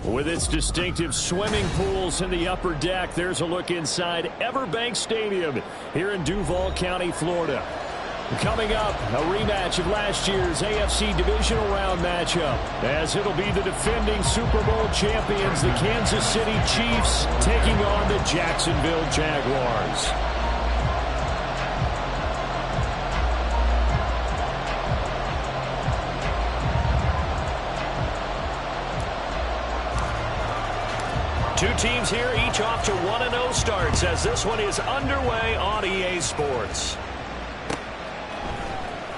With its distinctive swimming pools in the upper deck, there's a look inside Everbank Stadium here in Duval County, Florida. Coming up, a rematch of last year's AFC Divisional Round matchup, as it'll be the defending Super Bowl champions, the Kansas City Chiefs, taking on the Jacksonville Jaguars. Two teams here, each off to 1-0 starts as this one is underway on EA Sports.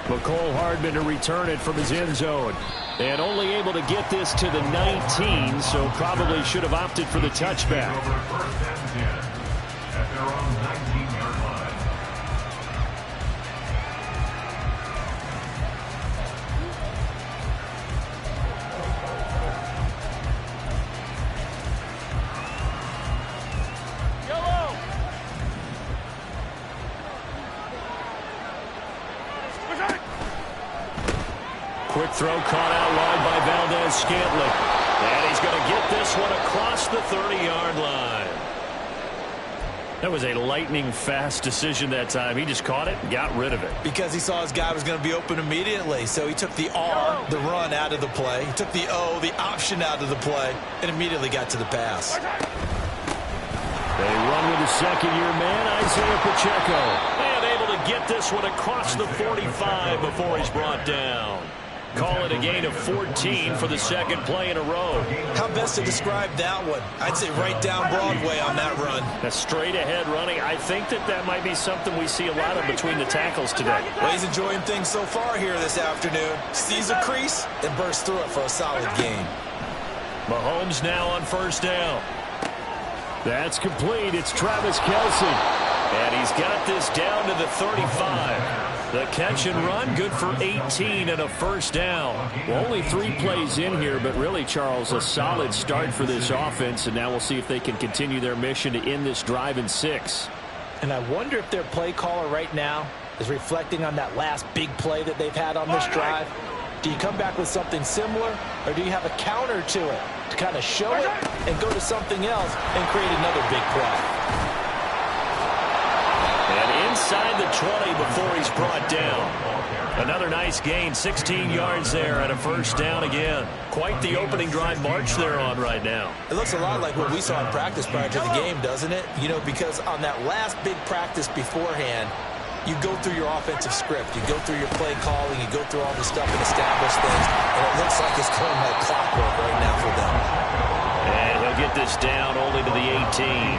McCole Hardman to return it from his end zone. And only able to get this to the 19, so probably should have opted for the touchback. At their own 19-yard line. Quick throw caught out wide by Valdez-Scantling. And he's going to get this one across the 30-yard line. That was a lightning-fast decision that time. He just caught it and got rid of it. Because he saw his guy was going to be open immediately. So he took the R, the run, out of the play. He took the O, the option, out of the play, and immediately got to the pass. They run with a second-year man, Isaiah Pacheco. And able to get this one across the 45 before he's brought down. Call it a gain of 14 for the second play in a row. How best to describe that one? I'd say right down Broadway on that run. That's straight ahead running. I think that might be something we see a lot of between the tackles today. Well, he's enjoying things so far here this afternoon. Sees a crease and bursts through it for a solid gain. Mahomes now on first down. That's complete. It's Travis Kelce. And he's got this down to the 35. The catch and run, good for 18 and a first down. Well, only 3 plays in here, but really, Charles, a solid start for this offense. And now we'll see if they can continue their mission to end this drive in 6. And I wonder if their play caller right now is reflecting on that last big play that they've had on this drive. Do you come back with something similar, or do you have a counter to it to kind of show it and go to something else and create another big play? And inside the 20 before he's brought down. Another nice gain, 16 yards there and a first down again. Quite the opening drive march they're on right now. It looks a lot like what we saw in practice prior to the game, doesn't it? You know, because on that last big practice beforehand, you go through your offensive script. You go through your play calling. You go through all the stuff and establish things. And it looks like it's going like clockwork right now for them. And he'll get this down only to the 18.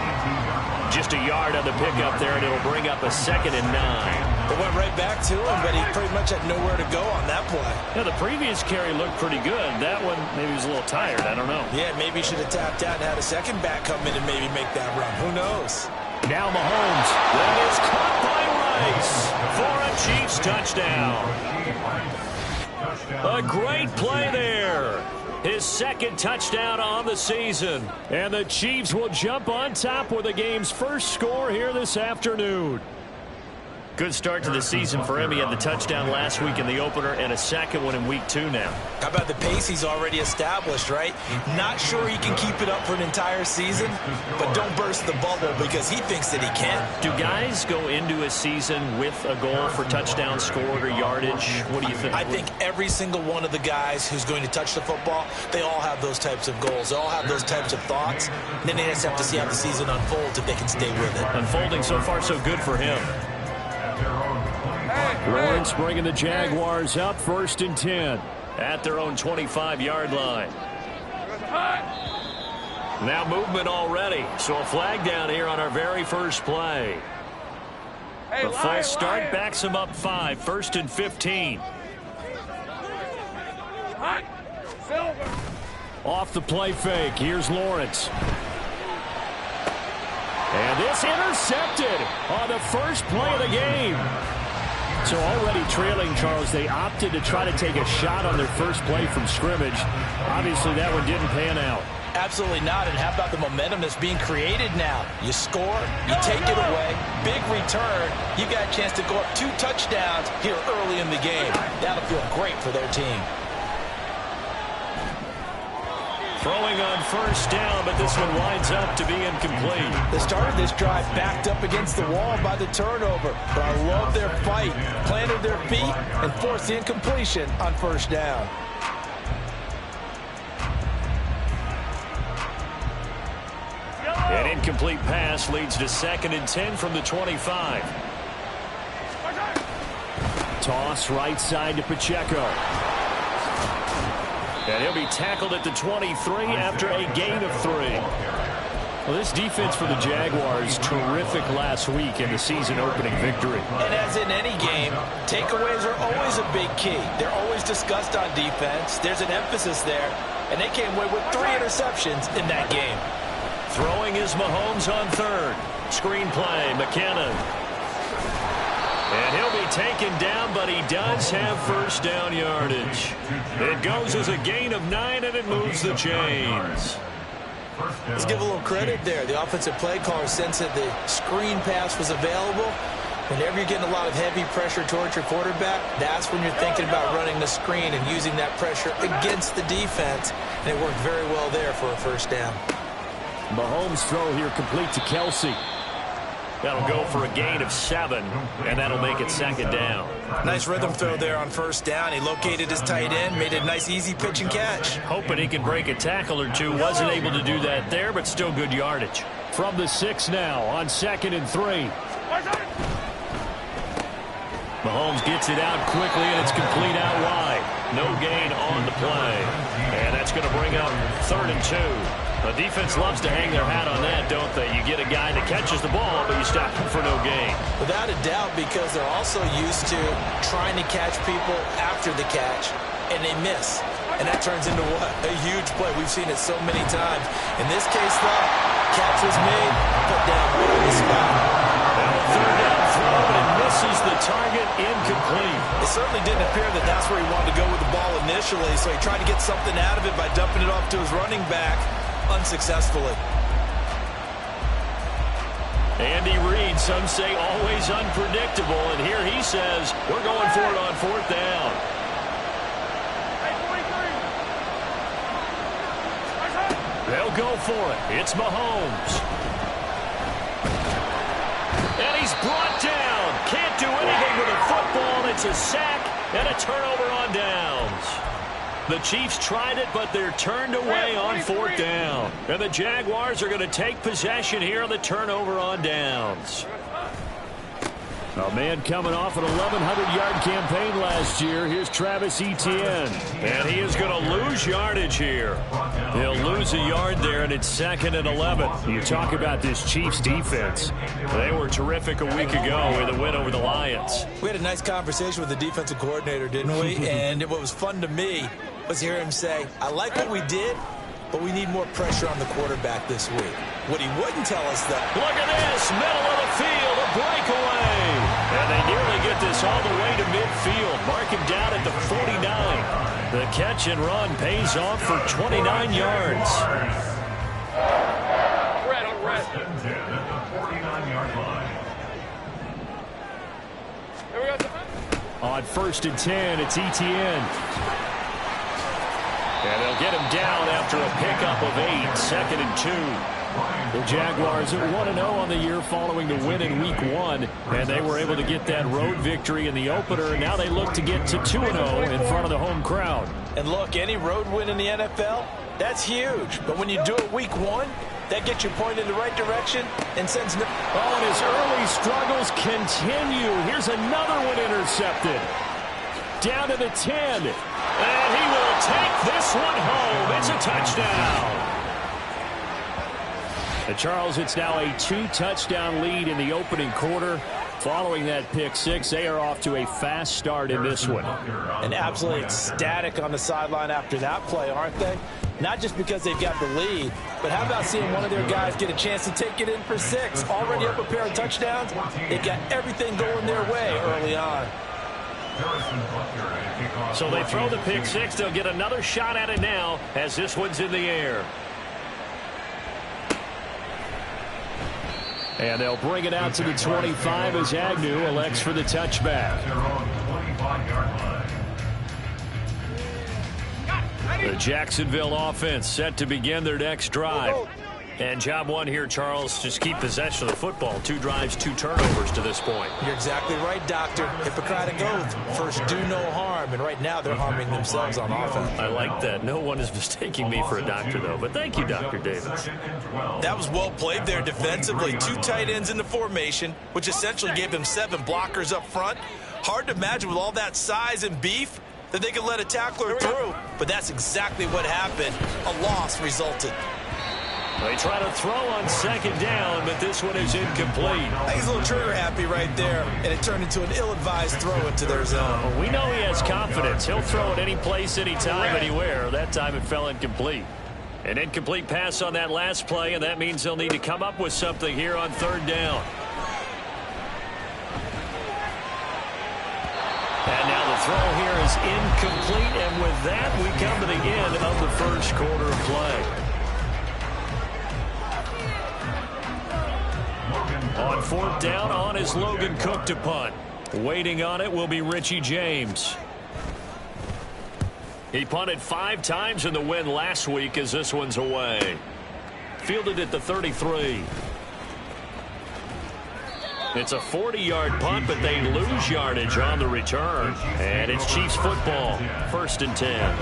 Just a yard on the pickup there, and it'll bring up a 2nd and 9. It went right back to him, but he pretty much had nowhere to go on that play. Yeah, the previous carry looked pretty good. That one, maybe he was a little tired. I don't know. Yeah, maybe he should have tapped out and had a second back come in and maybe make that run. Who knows? Now Mahomes. That is caught by Rice for a Chiefs touchdown. A great play there. His 2nd touchdown on the season. And the Chiefs will jump on top with the game's first score here this afternoon. Good start to the season for him. He had the touchdown last week in the opener and a second one in week 2 now. How about the pace he's already established, right? Not sure he can keep it up for an entire season, but don't burst the bubble because he thinks that he can. Do guys go into a season with a goal for touchdown scored or yardage? What do you think? I think every single one of the guys who's going to touch the football, they all have those types of goals. They all have those types of thoughts. And then they just have to see how the season unfolds if they can stay with it. Unfolding so far so good for him. Lawrence bringing the Jaguars up 1st and 10 at their own 25-yard line. Now movement already, so a flag down here on our very first play. The false start backs him up 5, 1st and 15. Off the play fake, here's Lawrence. And this intercepted on the first play of the game. So already trailing, Charles, they opted to try to take a shot on their first play from scrimmage. Obviously, that one didn't pan out. Absolutely not. And how about the momentum that's being created now? You score, you take it away, big return. You got a chance to go up 2 touchdowns here early in the game. That'll feel great for their team. Throwing on first down, but this one winds up to be incomplete. They started this drive backed up against the wall by the turnover, but I love their fight. Planted their feet and forced the incompletion on first down. An incomplete pass leads to 2nd and 10 from the 25. Toss right side to Pacheco. And he'll be tackled at the 23 after a gain of 3. Well, this defense for the Jaguars, terrific last week in the season-opening victory. And as in any game, takeaways are always a big key. They're always discussed on defense. There's an emphasis there, and they came away with 3 interceptions in that game. Throwing is Mahomes on 3rd. Screen play, McKinnon. And he'll be taken down, but he does have first down yardage. It goes as a gain of 9, and it moves the chains. Let's give a little credit there. The offensive play caller sensed that the screen pass was available. Whenever you're getting a lot of heavy pressure towards your quarterback, that's when you're thinking about running the screen and using that pressure against the defense. And it worked very well there for a first down. Mahomes' throw here complete to Kelsey. That'll go for a gain of 7, and that'll make it 2nd down. Nice rhythm throw there on first down. He located his tight end, made it a nice easy pitch and catch. Hoping he can break a tackle or 2. Wasn't able to do that there, but still good yardage. From the 6 now on 2nd and 3. Mahomes gets it out quickly, and it's complete out wide. No gain on the play. And that's going to bring up 3rd and 2. The defense loves to hang their hat on that, don't they? You get a guy that catches the ball, but you stop him for no gain. Without a doubt, because they're also used to trying to catch people after the catch, and they miss. And that turns into what? A huge play. We've seen it so many times. In this case, though, catch was made, put down right on the spot. Now a 3rd down throw, and it misses the target, incomplete. It certainly didn't appear that that's where he wanted to go with the ball initially, so he tried to get something out of it by dumping it off to his running back. Unsuccessfully. Andy Reid, some say always unpredictable, and here he says we're going for it on 4th down. They'll go for it. It's Mahomes. And he's brought down. Can't do anything with a football. It's a sack and a turnover on downs. The Chiefs tried it, but they're turned away on 4th down. And the Jaguars are going to take possession here on the turnover on downs. A man coming off an 1,100-yard campaign last year. Here's Travis Etienne. And he is going to lose yardage here. He'll lose a yard there, and it's 2nd and 11. You talk about this Chiefs defense. They were terrific a week ago with a win over the Lions. We had a nice conversation with the defensive coordinator, didn't we? And what was fun to me was hear him say, I like what we did, but we need more pressure on the quarterback this week. What he wouldn't tell us, though. Look at this, middle of the field, a breakaway. And they nearly get this all the way to midfield. Mark him down at the 49. The catch and run pays off for 29 yards. On 1st and 10, it's Etienne. And they'll get him down after a pickup of 8, 2nd and 2. The Jaguars are 1-0 on the year following the win in Week 1, and they were able to get that road victory in the opener, and now they look to get to 2-0 in front of the home crowd. And look, any road win in the NFL, that's huge. But when you do it Week 1, that gets you pointed in the right direction and sends... Oh, and his early struggles continue. Here's another one intercepted. Down to the 10. And he will take this one home. It's a touchdown. And Charles, it's now a 2-touchdown lead in the opening quarter. Following that pick six, they are off to a fast start in this one. And absolutely ecstatic on the sideline after that play, aren't they? Not just because they've got the lead, but how about seeing one of their guys get a chance to take it in for 6? Already up a pair of touchdowns. They got everything going their way early on. So they throw the pick six. They'll get another shot at it now as this one's in the air. And they'll bring it out to the 25 as Agnew elects for the touchback. The Jacksonville offense set to begin their next drive. And job one here, Charles, just keep possession of the football. 2 drives, 2 turnovers to this point. You're exactly right, Doctor. Hippocratic oath. First, do no harm. And right now, they're harming themselves on offense. I like that. No one is mistaking me for a doctor, though. But thank you, Dr. Davis. That was well played there defensively. 2 tight ends in the formation, which essentially gave them 7 blockers up front. Hard to imagine with all that size and beef that they could let a tackler through. But that's exactly what happened. A loss resulted. They try to throw on 2nd down, but this one is incomplete. I think he's a little trigger happy right there, and it turned into an ill-advised throw into their zone. Well, we know he has confidence. He'll throw it any place, anytime, anywhere. That time it fell incomplete. An incomplete pass on that last play, and that means they'll need to come up with something here on 3rd down. And now the throw here is incomplete, and with that, we come to the end of the first quarter of play. On 4th down, on is Logan Cook to punt. Waiting on it will be Richie James. He punted 5 times in the win last week as this one's away. Fielded at the 33. It's a 40-yard punt, but they lose yardage on the return. And it's Chiefs football, 1st and 10.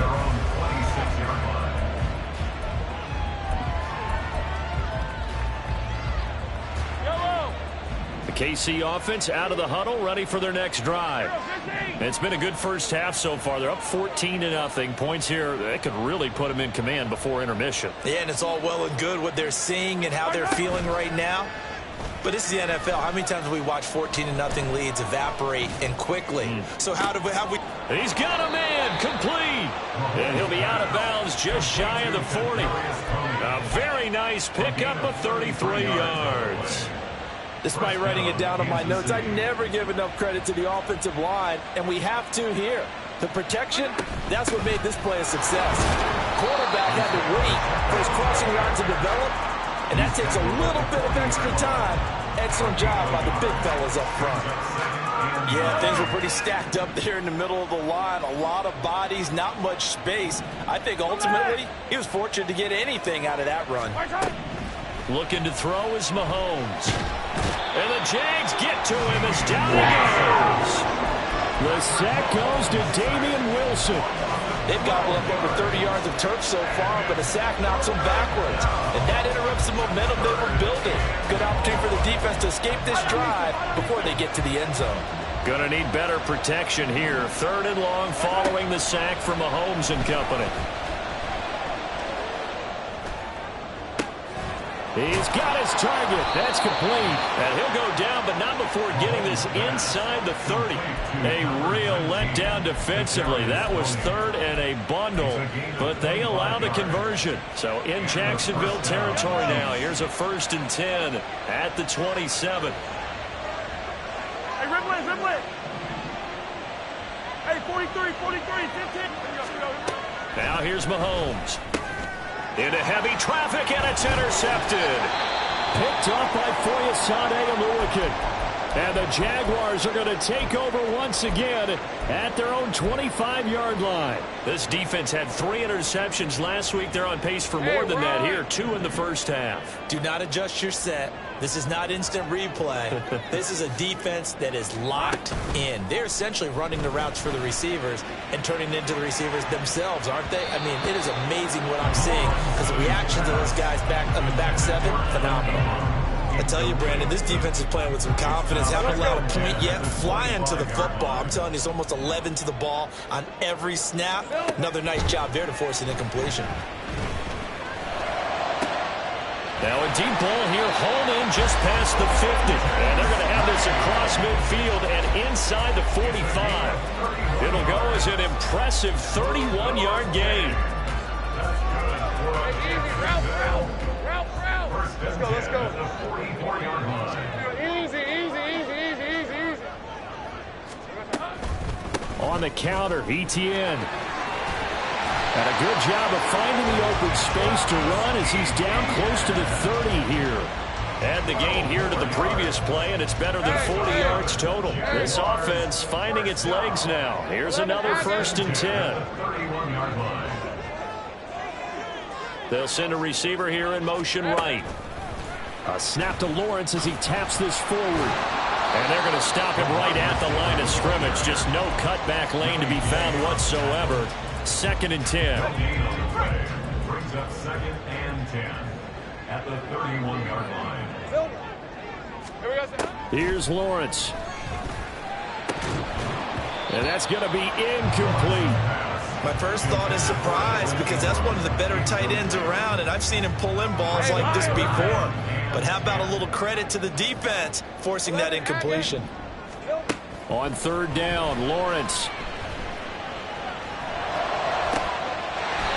KC offense out of the huddle, ready for their next drive. It's been a good first half so far. They're up 14-0. Points here, that could really put them in command before intermission. Yeah, and it's all well and good what they're seeing and how they're feeling right now. But this is the NFL. How many times have we watched 14-0 leads evaporate and quickly? So how have we... He's got a man, complete. And he'll be out of bounds just shy of the 40. A very nice pickup of 33 yards. Despite writing it down on my notes, I never give enough credit to the offensive line, and we have to here. The protection, that's what made this play a success. Quarterback had to wait for his crossing route to develop, and that takes a little bit of extra time. Excellent job by the big fellas up front. Yeah, things were pretty stacked up there in the middle of the line. A lot of bodies, not much space. I think ultimately he was fortunate to get anything out of that run. Looking to throw is Mahomes. And the Jags get to him as down he goes. The sack goes to Damian Wilson. They've gobbled up over 30 yards of turf so far, but a sack knocks them backwards. And that interrupts the momentum they were building. Good opportunity for the defense to escape this drive before they get to the end zone. Gonna need better protection here. 3rd and long following the sack from Mahomes and company. He's got his target. That's complete. And he'll go down, but not before getting this inside the 30. A real letdown defensively. That was 3rd and a bundle, but they allowed a conversion. So in Jacksonville territory now. Here's a 1st and 10 at the 27. Hey, Ripley. Hey, 43, 15. Now here's Mahomes. Into heavy traffic, and it's intercepted. Picked off by Foyesade Oluwakin. And the Jaguars are going to take over once again at their own 25-yard line. This defense had 3 interceptions last week. They're on pace for more than that here, 2 in the first half. Do not adjust your set. This is not instant replay. This is a defense that is locked in. They're essentially running the routes for the receivers and turning it into the receivers themselves, aren't they? I mean, it is amazing what I'm seeing because the reactions of those guys back on the back 7, phenomenal. I tell you, Brandon, this defense is playing with some confidence. Haven't allowed a point yet. Flying to the football. I'm telling you, it's almost 11 to the ball on every snap. Another nice job there to force an incompletion. Now a deep ball here, hauled in just past the 50. And they're going to have this across midfield and inside the 45. It'll go as an impressive 31-yard gain. Let's go. Easy. On the counter, ETN. And a good job of finding the open space to run as he's down close to the 30 here. Add the gain here to the previous play, and it's better than 40 yards total. This offense finding its legs now. Here's another 1st and 10. They'll send a receiver here in motion right. A snap to Lawrence as he taps this forward. And they're going to stop him right at the line of scrimmage. Just no cutback lane to be found whatsoever. 2nd and 10. Brings up 2nd and 10 at the 31-yard line. Here's Lawrence. And that's going to be incomplete. My first thought is surprise because that's one of the better tight ends around, and I've seen him pull in balls like this before. But how about a little credit to the defense forcing that incompletion? On 3rd down, Lawrence.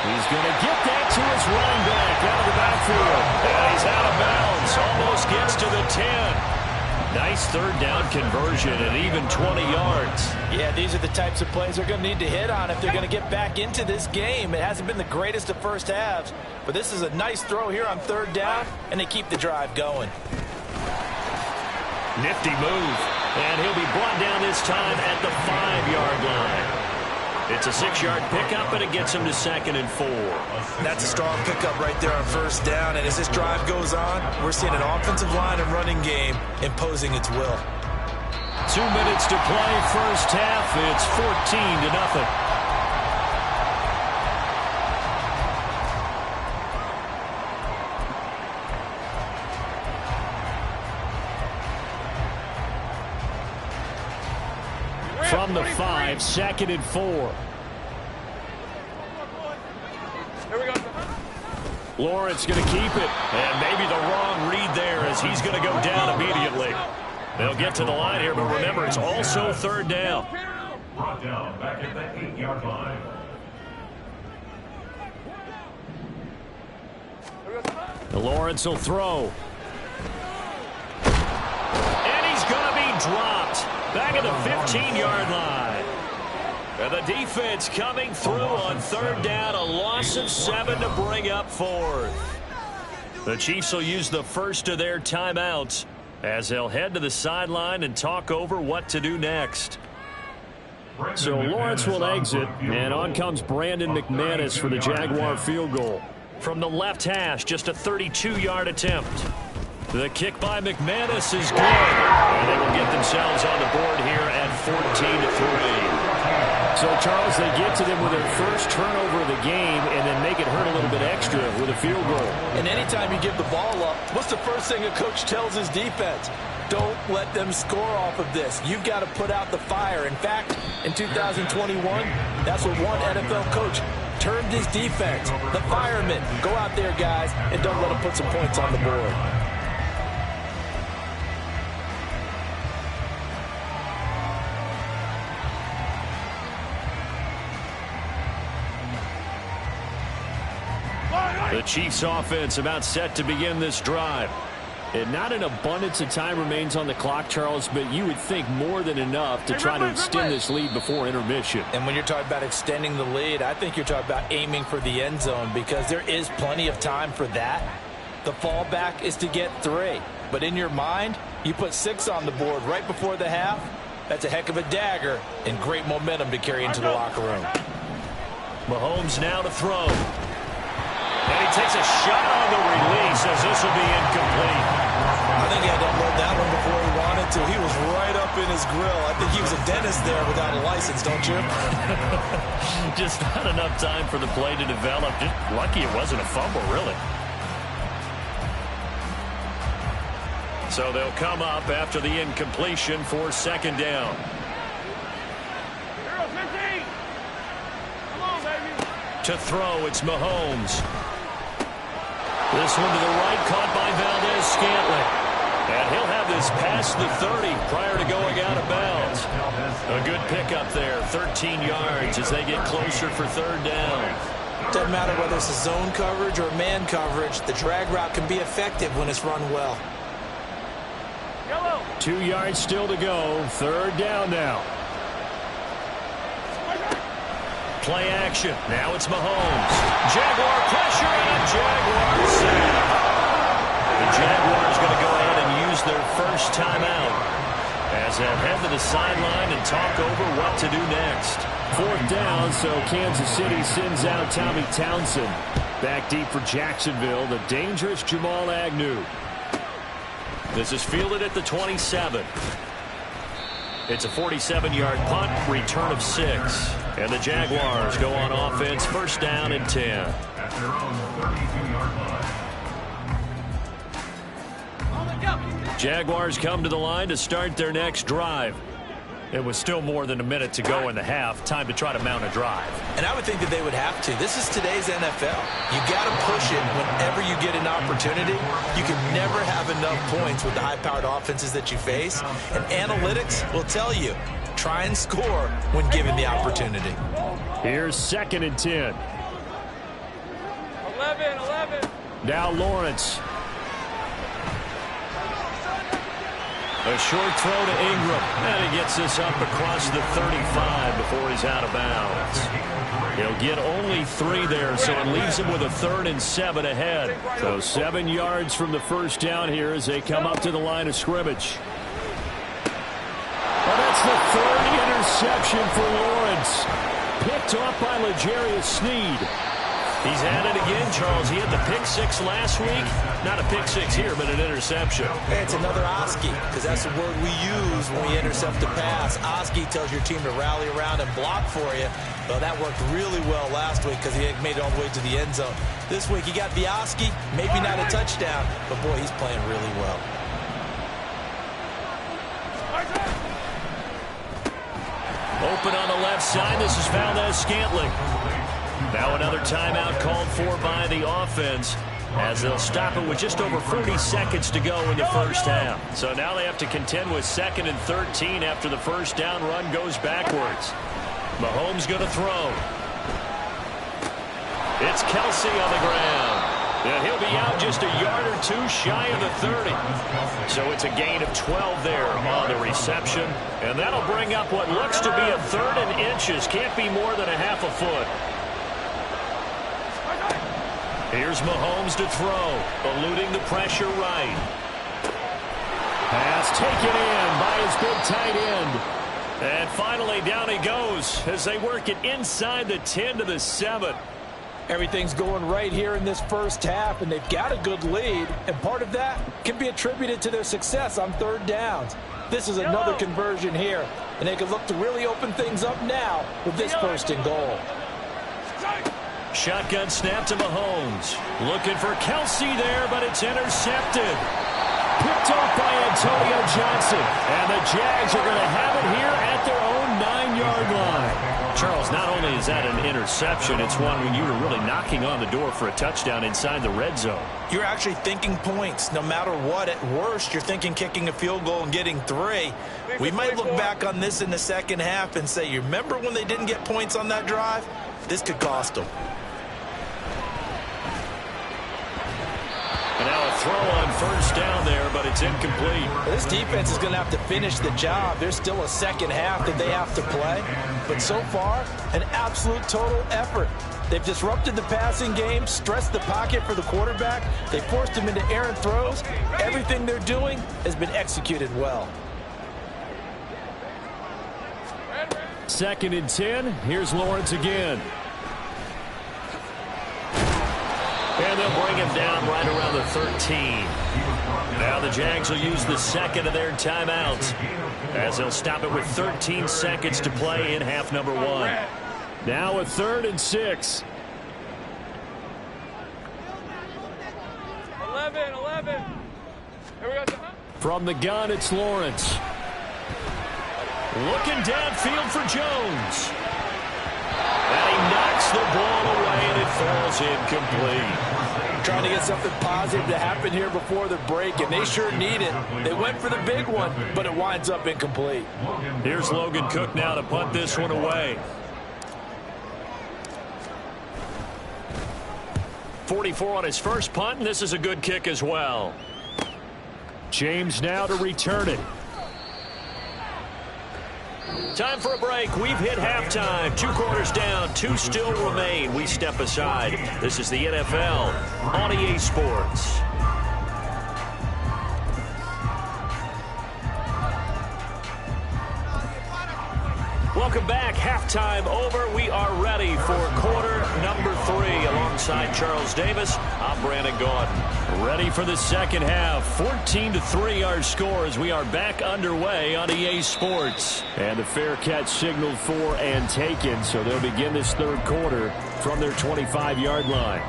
He's going to get that to his running back out of the backfield. And he's out of bounds. Almost gets to the 10. Nice 3rd down conversion and even 20 yards. Yeah, these are the types of plays they're going to need to hit on if they're going to get back into this game. It hasn't been the greatest of first halves, but this is a nice throw here on 3rd down, and they keep the drive going. Nifty move. And he'll be brought down this time at the 5-yard line. It's a 6-yard pickup, and it gets him to 2nd and 4. That's a strong pickup right there on 1st down, and as this drive goes on, we're seeing an offensive line and running game imposing its will. 2 minutes to play, first half. It's 14-0. From the 5, 2nd and 4. Here we go. Lawrence going to keep it. And maybe the wrong read there as he's going to go down immediately. They'll get to the line here, but remember, it's also 3rd down. Brought down back at the 8-yard line. Lawrence will throw. And he's going to be dropped. Back at the 15-yard line. And the defense coming through on 3rd down. A loss of 7 to bring up 4th. The Chiefs will use the first of their timeouts as they'll head to the sideline and talk over what to do next. So Lawrence will exit, and on comes Brandon McManus for the Jaguar field goal. From the left hash, just a 32-yard attempt. The kick by McManus is good. And they will get themselves on the board here at 14-3. So, Charles, they get to them with their first turnover of the game and then make it hurt a little bit extra with a field goal. And anytime you give the ball up, what's the first thing a coach tells his defense? Don't let them score off of this. You've got to put out the fire. In fact, in 2021, that's what one NFL coach termed his defense. The firemen. Go out there, guys, and don't let them put some points on the board. The Chiefs offense about set to begin this drive. And not an abundance of time remains on the clock, Charles, but you would think more than enough to try to extend this lead before intermission. And when you're talking about extending the lead, I think you're talking about aiming for the end zone because there is plenty of time for that. The fallback is to get 3. But in your mind, You put 6 on the board right before the half. That's a heck of a dagger and great momentum to carry into the locker room. Mahomes now to throw. And he takes a shot on the release as this will be incomplete. I think he had to unload that one before he wanted to. He was right up in his grill. I think he was a dentist there without a license, don't you? Just not enough time for the play to develop. Just lucky it wasn't a fumble, really. So they'll come up after the incompletion for second down. 15. Come on, baby. To throw, it's Mahomes. This one to the right, caught by Valdez-Scantling. And he'll have this past the 30 prior to going out of bounds. A good pickup there, 13 yards as they get closer for third down. Doesn't matter whether it's a zone coverage or man coverage, the drag route can be effective when it's run well. 2 yards still to go. Third down now. Play action. Now it's Mahomes. Jaguar pressure and a Jaguar sack. The Jaguars going to go ahead and use their first timeout as they head to the sideline and talk over what to do next. Fourth down, so Kansas City sends out Tommy Townsend. Back deep for Jacksonville, the dangerous Jamal Agnew. This is fielded at the 27. It's a 47-yard punt, return of 6. And the Jaguars go on offense, first down and 10. At their own 32-yard line. Jaguars come to the line to start their next drive. It was still more than a minute to go in the half. Time to try to mount a drive. And I would think that they would have to. This is today's NFL. You got to push it whenever you get an opportunity. You can never have enough points with the high-powered offenses that you face. And analytics will tell you, try and score when given the opportunity. Here's second and 10. 11. Now Lawrence. A short throw to Ingram. And he gets this up across the 35 before he's out of bounds. He'll get only 3 there, so it leaves him with a 3rd and 7 ahead. So 7 yards from the first down here as they come up to the line of scrimmage. Well, that's the 3rd interception for Lawrence. Picked off by L'Jarius Sneed. He's at it again, Charles. He had the pick 6 last week. Not a pick 6 here, but an interception. Hey, it's another Oski, because that's the word we use when we intercept a pass. Oski tells your team to rally around and block for you. Well, that worked really well last week because he made it all the way to the end zone. This week, he got the Oski, maybe not a touchdown, but boy, he's playing really well. Open on the left side. This is Valdez-Scantling. Now another timeout called for by the offense as they'll stop it with just over 40 seconds to go in the first half. So now they have to contend with 2nd and 13 after the first down run goes backwards. Mahomes going to throw. It's Kelsey on the ground. And he'll be out just a yard or 2 shy of the 30. So it's a gain of 12 there on the reception. And that'll bring up what looks to be a 3rd and inches. Can't be more than a half a foot. Here's Mahomes to throw, eluding the pressure right. Pass taken in by his big tight end. And finally down he goes as they work it inside the 10 to the 7. Everything's going right here in this first half, and they've got a good lead, and part of that can be attributed to their success on 3rd downs. This is another conversion here, and they can look to really open things up now with this 1st and goal. Shotgun snap to Mahomes. Looking for Kelsey there, but it's intercepted. Picked off by Antonio Johnson. And the Jags are going to have it here at their own 9-yard line. Charles, not only is that an interception, it's one when you were really knocking on the door for a touchdown inside the red zone. You're actually thinking points. No matter what, at worst, you're thinking kicking a field goal and getting 3. We might look back on this in the second half and say, you remember when they didn't get points on that drive? This could cost them. And now a throw on first down there, but it's incomplete. This defense is going to have to finish the job. There's still a second half that they have to play. But so far, an absolute total effort. They've disrupted the passing game, stressed the pocket for the quarterback. They forced him into errant throws. Everything they're doing has been executed well. 2nd and 10. Here's Lawrence again. And they'll bring him down right around the 13. Now the Jags will use the second of their timeouts as they'll stop it with 13 seconds to play in half number 1. Now a 3rd and 6. 11. Here we go. From the gun, it's Lawrence. Looking downfield for Jones. And he knocks the ball away, and it falls incomplete. Trying to get something positive to happen here before the break, and they sure need it. They went for the big one, but it winds up incomplete. Here's Logan Cook now to punt this one away. 44 on his first punt, and this is a good kick as well. James now to return it. Time for a break. We've hit halftime. 2 quarters down. 2 still remain. We step aside. This is the NFL on EA Sports. Welcome back. Halftime over. We are ready for quarter number 3. Alongside Charles Davis, I'm Brandon Gaudin. Ready for the second half. 14-3 our score as we are back underway on EA Sports. And the fair catch signaled for and taken, so they'll begin this 3rd quarter from their 25-yard line.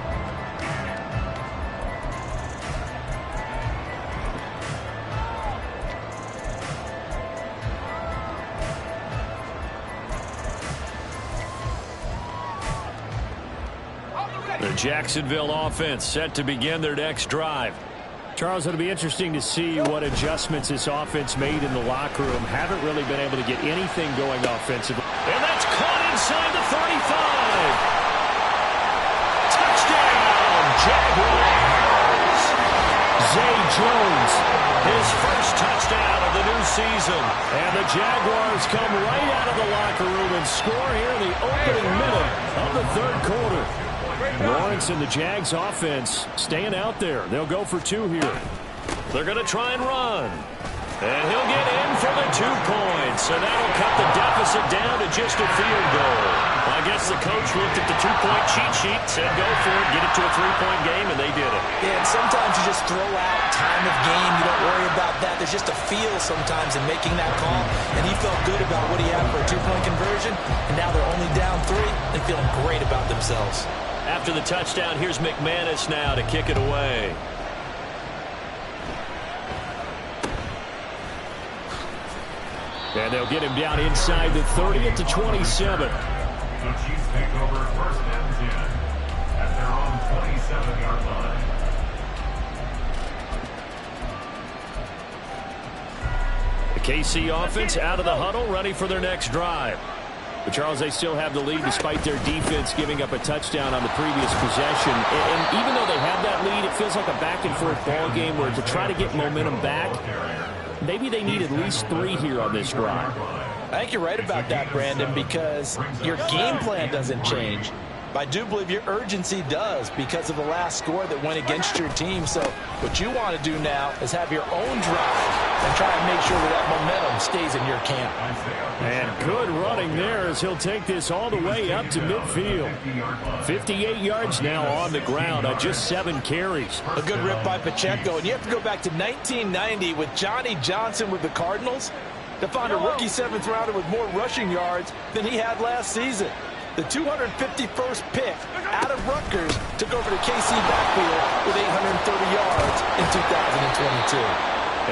The Jacksonville offense set to begin their next drive. Charles, it'll be interesting to see what adjustments this offense made in the locker room. Haven't really been able to get anything going offensively. And that's caught inside the 35. Touchdown, Jaguars. Zay Jones, his first touchdown of the new season. And the Jaguars come right out of the locker room and score here in the opening minute of the 3rd quarter. Lawrence and the Jags offense staying out there. They'll go for 2 here. They're going to try and run. And he'll get in for the 2 points. And that'll cut the deficit down to just a field goal. I guess the coach looked at the 2-point cheat sheet, said go for it, get it to a 3-point game, and they did it. Yeah, and sometimes you just throw out time of game. You don't worry about that. There's just a feel sometimes in making that call. And he felt good about what he had for a 2-point conversion. And now they're only down 3 and feeling great about themselves. After the touchdown, here's McManus now to kick it away. And they'll get him down inside the 30 at the 27. The Chiefs take over 1st and 10 at their own 27-yard line. The KC offense out of the huddle, ready for their next drive. But, Charles, they still have the lead despite their defense giving up a touchdown on the previous possession. And even though they have that lead, it feels like a back-and-forth ball game where to try to get momentum back, maybe they need at least 3 here on this drive. I think you're right about that, Brandon, because your game plan doesn't change. I do believe your urgency does because of the last score that went against your team. So what you want to do now is have your own drive and try and make sure that momentum stays in your camp. And good running there as he'll take this all the way up to midfield. 58 yards now on the ground on just 7 carries. A good rip by Pacheco. And you have to go back to 1990 with Johnny Johnson with the Cardinals to find a rookie 7th rounder with more rushing yards than he had last season. The 251st pick out of Rutgers took over the KC backfield with 830 yards in 2022.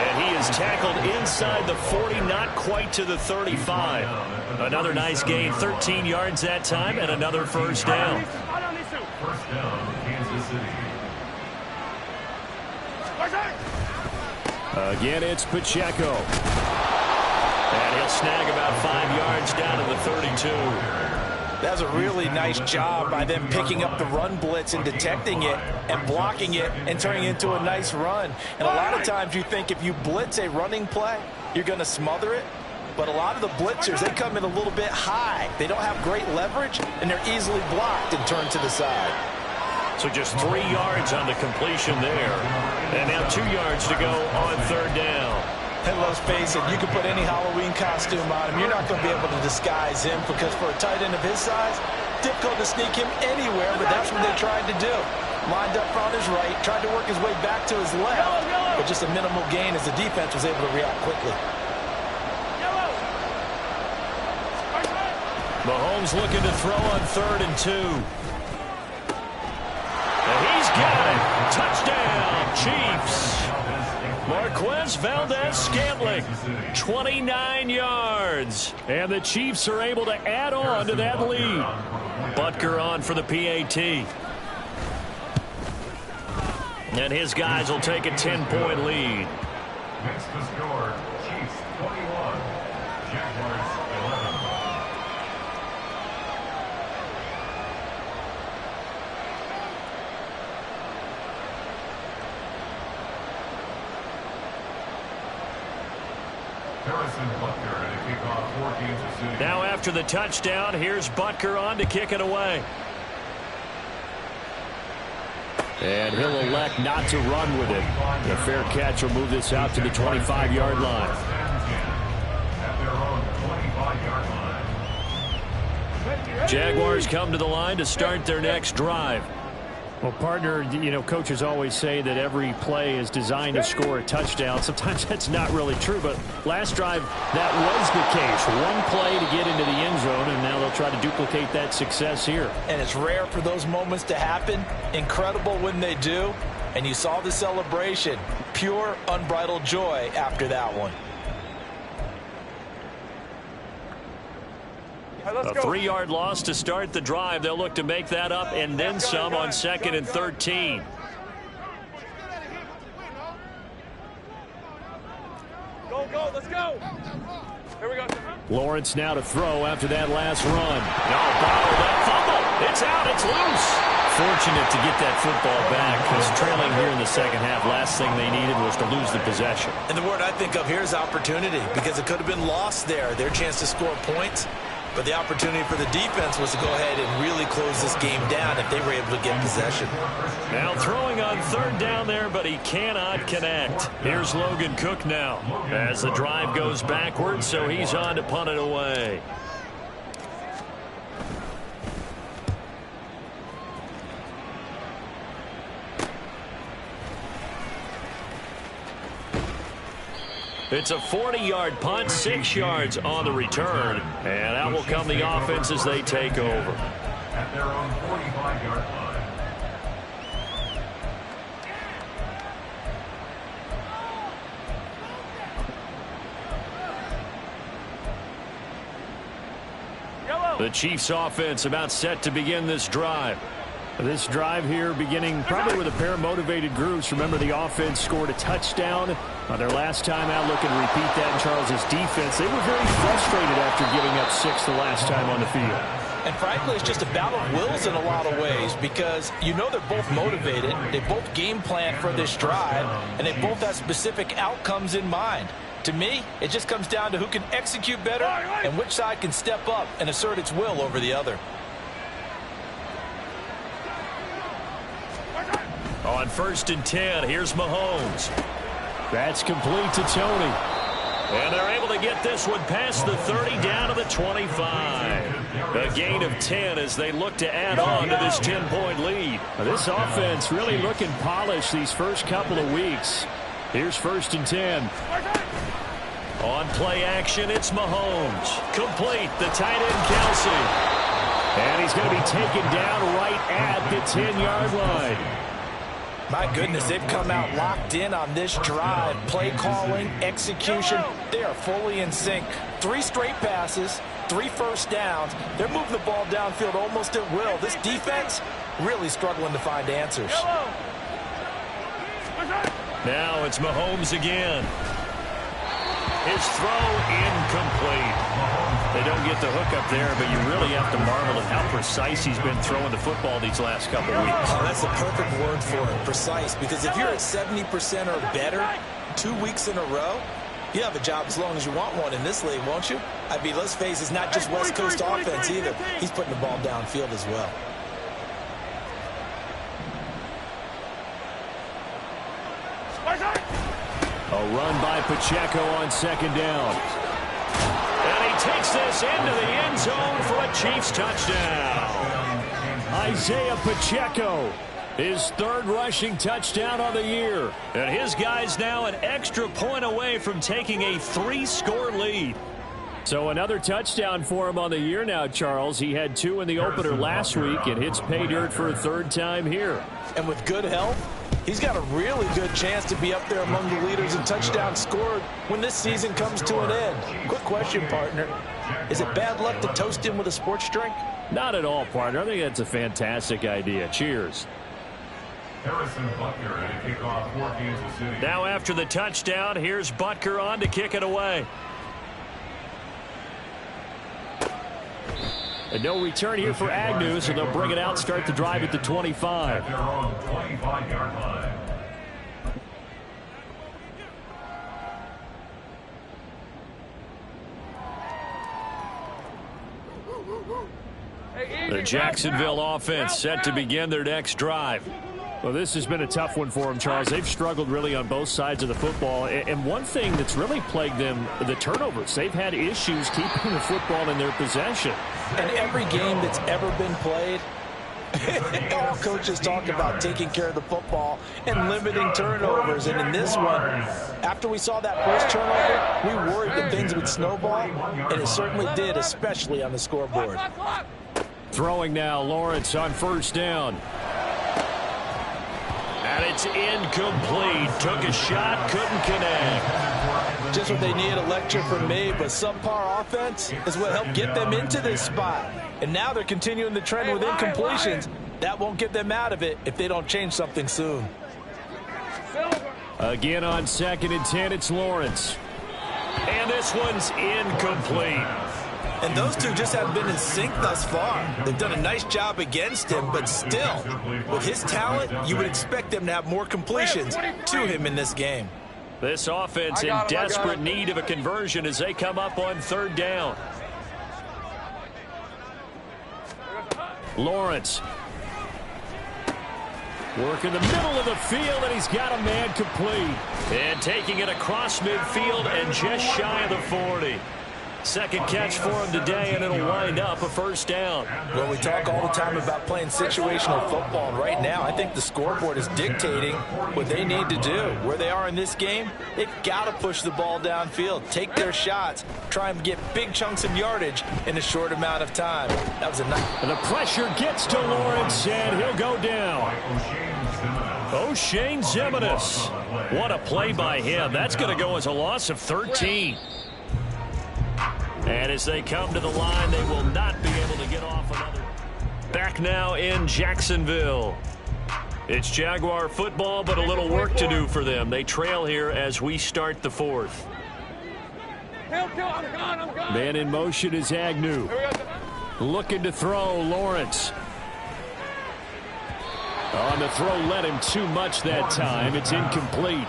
And he is tackled inside the 40, not quite to the 35. Another nice gain, 13 yards that time, and another first down. First down, Kansas City. Again, it's Pacheco. And he'll snag about 5 yards down to the 32. That's a really nice job by them picking up the run blitz and detecting it and blocking it and turning it into a nice run. And a lot of times you think if you blitz a running play, you're going to smother it. But a lot of the blitzers, they come in a little bit high. They don't have great leverage, and they're easily blocked and turned to the side. So just 3 yards on the completion there. And now 2 yards to go on third down. And let's face it, you can put any Halloween costume on him. You're not going to be able to disguise him because for a tight end of his size, difficult to sneak him anywhere, but that's what they tried to do. Lined up on his right, tried to work his way back to his left, but just a minimal gain as the defense was able to react quickly. Mahomes looking to throw on 3rd and 2. And he's got it. Touchdown, Chiefs. Marquez Valdez-Scantling, 29 yards. And the Chiefs are able to add on to that lead. Butker on for the PAT. And his guys will take a 10-point lead. Next to score, Chiefs 21, Jaguars 11. Now after the touchdown, here's Butker on to kick it away. And he'll elect not to run with it. The fair catch will move this out to the 25-yard line. Jaguars come to the line to start their next drive. Well, partner, you know, coaches always say that every play is designed to score a touchdown. Sometimes that's not really true, but last drive, that was the case. One play to get into the end zone, and now they'll try to duplicate that success here. And it's rare for those moments to happen. Incredible when they do. And you saw the celebration. Pure, unbridled joy after that one. A 3-yard loss to start the drive. They'll look to make that up and then some on 2nd and 13. Go, let's go. Here we go. Lawrence now to throw after that last run. No, bottled up, fumble. It's out, it's loose. Fortunate to get that football back because trailing here in the second half, last thing they needed was to lose the possession. And the word I think of here is opportunity because it could have been lost there. Their chance to score points. But the opportunity for the defense was to go ahead and really close this game down if they were able to get possession. Now throwing on 3rd down there, but he cannot connect. Here's Logan Cook now as the drive goes backwards, so he's on to punt it away. It's a 40-yard punt, 6 yards on the return. And out will come the offense as they take over. At their own 45-yard line. The Chiefs offense about set to begin this drive. This drive here beginning probably with a pair of motivated groups. Remember, the offense scored a touchdown on their last time out. Looking to repeat that in Charles's defense. They were very frustrated after giving up 6 the last time on the field. And frankly, it's just a battle of wills in a lot of ways because you know they're both motivated. They both game plan for this drive, and they both have specific outcomes in mind. To me, it just comes down to who can execute better and which side can step up and assert its will over the other. On 1st and 10, here's Mahomes. That's complete to Tony. And they're able to get this one past the 30 down to the 25. A gain of 10 as they look to add on to this 10-point lead. This offense really looking polished these first couple of weeks. Here's 1st and 10. On play action, it's Mahomes. Complete, the tight end Kelsey. And he's going to be taken down right at the 10-yard line. My goodness, they've come out locked in on this drive. Play calling, execution, they are fully in sync. 3 straight passes, 3 first downs. They're moving the ball downfield almost at will. This defense really struggling to find answers. Now it's Mahomes again. His throw incomplete. They don't get the hook up there, but you really have to marvel at how precise he's been throwing the football these last couple of weeks. Oh, that's the perfect word for it, precise, because if you're at 70% or better 2 weeks in a row, You have a job as long as you want one in this league, won't you? I mean, let's face it, it's not just West Coast offense either. He's putting the ball downfield as well. A run by Pacheco on second down. And he takes this into the end zone for a Chiefs touchdown. Isaiah Pacheco, his third rushing touchdown of the year. And his guys now an extra point away from taking a 3-score lead. So another touchdown for him on the year now, Charles. He had 2 in the opener last week and hits pay dirt for a third time here. And with good health, he's got a really good chance to be up there among the leaders in touchdowns scored when this season comes to an end. Quick question, partner. Is it bad luck to toast him with a sports drink? Not at all, partner. I think that's a fantastic idea. Cheers. Harrison Butker to kick off for Kansas City. Now after the touchdown, here's Butker on to kick it away. And no return here for Agnew, so they'll bring it out, start the drive at the 25. At their own 25-yard line. The Jacksonville offense set to begin their next drive. Well, this has been a tough one for them, Charles. They've struggled really on both sides of the football. And one thing that's really plagued them, the turnovers. They've had issues keeping the football in their possession. And every game that's ever been played, all coaches talk about taking care of the football and limiting turnovers. And in this one, after we saw that first turnover, we worried that things would snowball, and it certainly did, especially on the scoreboard. Throwing now, Lawrence on first down. And it's incomplete. Took a shot, couldn't connect. Just what they need, a lecture from me, but subpar offense is what helped get them into this spot. And now they're continuing the trend with incompletions. That won't get them out of it if they don't change something soon. Again on 2nd and 10, it's Lawrence. And this one's incomplete. And those two just haven't been in sync thus far. They've done a nice job against him, but still, with his talent, you would expect them to have more completions to him in this game. This offense in desperate need of a conversion as they come up on 3rd down. Lawrence. Work in the middle of the field, and he's got a man complete. And taking it across midfield and just shy of the 40. Second catch for him today, and it'll wind up a first down. Well, we talk all the time about playing situational football, and right now I think the scoreboard is dictating what they need to do. Where they are in this game, they've got to push the ball downfield, take their shots, try and get big chunks of yardage in a short amount of time. That was a nice... And the pressure gets to Lawrence, and he'll go down. O'Shane Ximines. What a play by him. That's going to go as a loss of 13. And as they come to the line, they will not be able to get off another. Back now in Jacksonville. It's Jaguar football, but a little work to do for them. They trail here as we start the 4th. Man in motion is Agnew. Looking to throw, Lawrence. On the throw, led him too much that time. It's incomplete.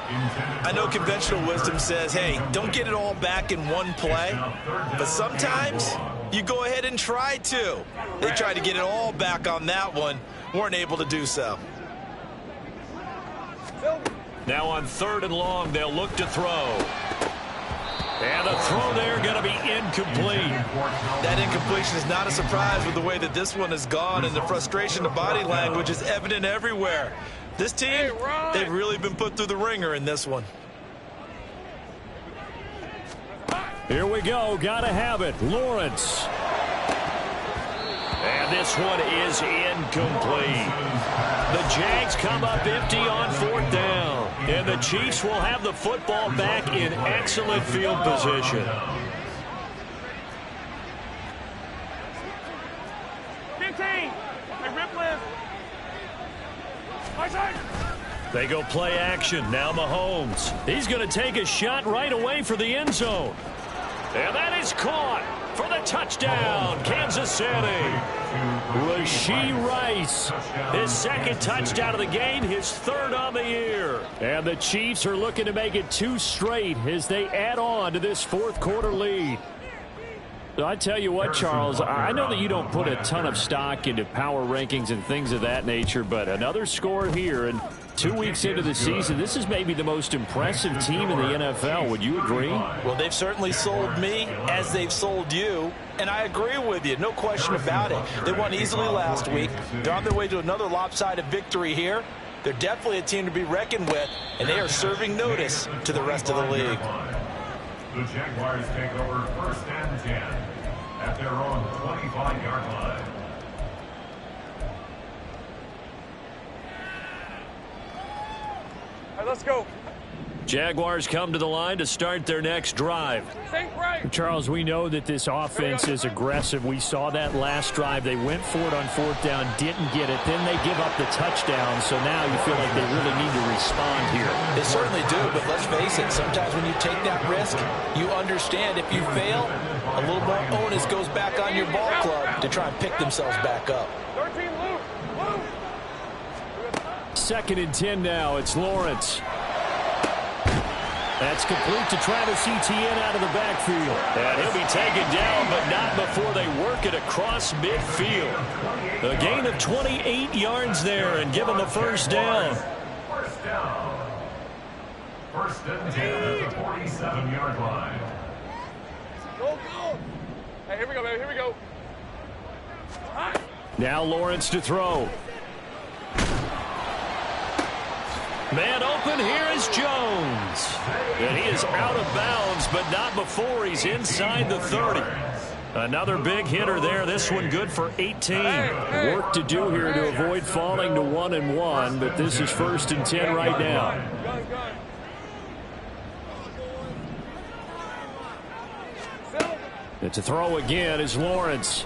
I know conventional wisdom says, hey, don't get it all back in one play. But sometimes you go ahead and try to. They tried to get it all back on that one. Weren't able to do so. Now on 3rd and long, they'll look to throw. And the throw there going to be incomplete. That incompletion is not a surprise with the way that this one has gone, and the frustration of body language is evident everywhere. This team, they've really been put through the ringer in this one. Here we go. Got to have it. Lawrence. And this one is incomplete. The Jags come up empty on 4th down. And the Chiefs will have the football back in excellent field position. 15. They go play action. Now Mahomes. He's going to take a shot right away for the end zone. And that is caught. for the touchdown, Kansas City. Rashee Rice, his second touchdown of the game, his third on the year. And the Chiefs are looking to make it 2 straight as they add on to this fourth quarter lead. I tell you what, Charles, I know that you don't put a ton of stock into power rankings and things of that nature, but another score here, and 2 weeks into the season, this is maybe the most impressive team in the NFL. Would you agree? Well, they've certainly sold me as they've sold you, and I agree with you. No question about it. They won easily last week. They're on their way to another lopsided victory here. They're definitely a team to be reckoned with, and they are serving notice to the rest of the league. The Jaguars take over 1st and 10 at their own 25-yard line. All right, let's go. Jaguars come to the line to start their next drive. Charles, we know that this offense is aggressive. We saw that last drive. They went for it on 4th down, didn't get it. Then they give up the touchdown, so now you feel like they really need to respond here. They certainly do, but let's face it, sometimes when you take that risk, you understand if you fail, a little more onus goes back on your ball club to try and pick themselves back up. 13 loop. 2nd and 10 now. It's Lawrence. That's complete to Travis Etienne out of the backfield. And he'll be taken down, but not before they work it across midfield. A gain of 28 yards there and give them the first down. First down. 1st and 10 at the 47-yard line. Go, go. Hey, here we go, baby. Here we go. Now Lawrence to throw. Man open, here is Jones. And he is out of bounds, but not before he's inside the 30. Another big hitter there. This one good for 18. Work to do here to avoid falling to 1-1, but this is 1st and 10 right now. And to throw again is Lawrence.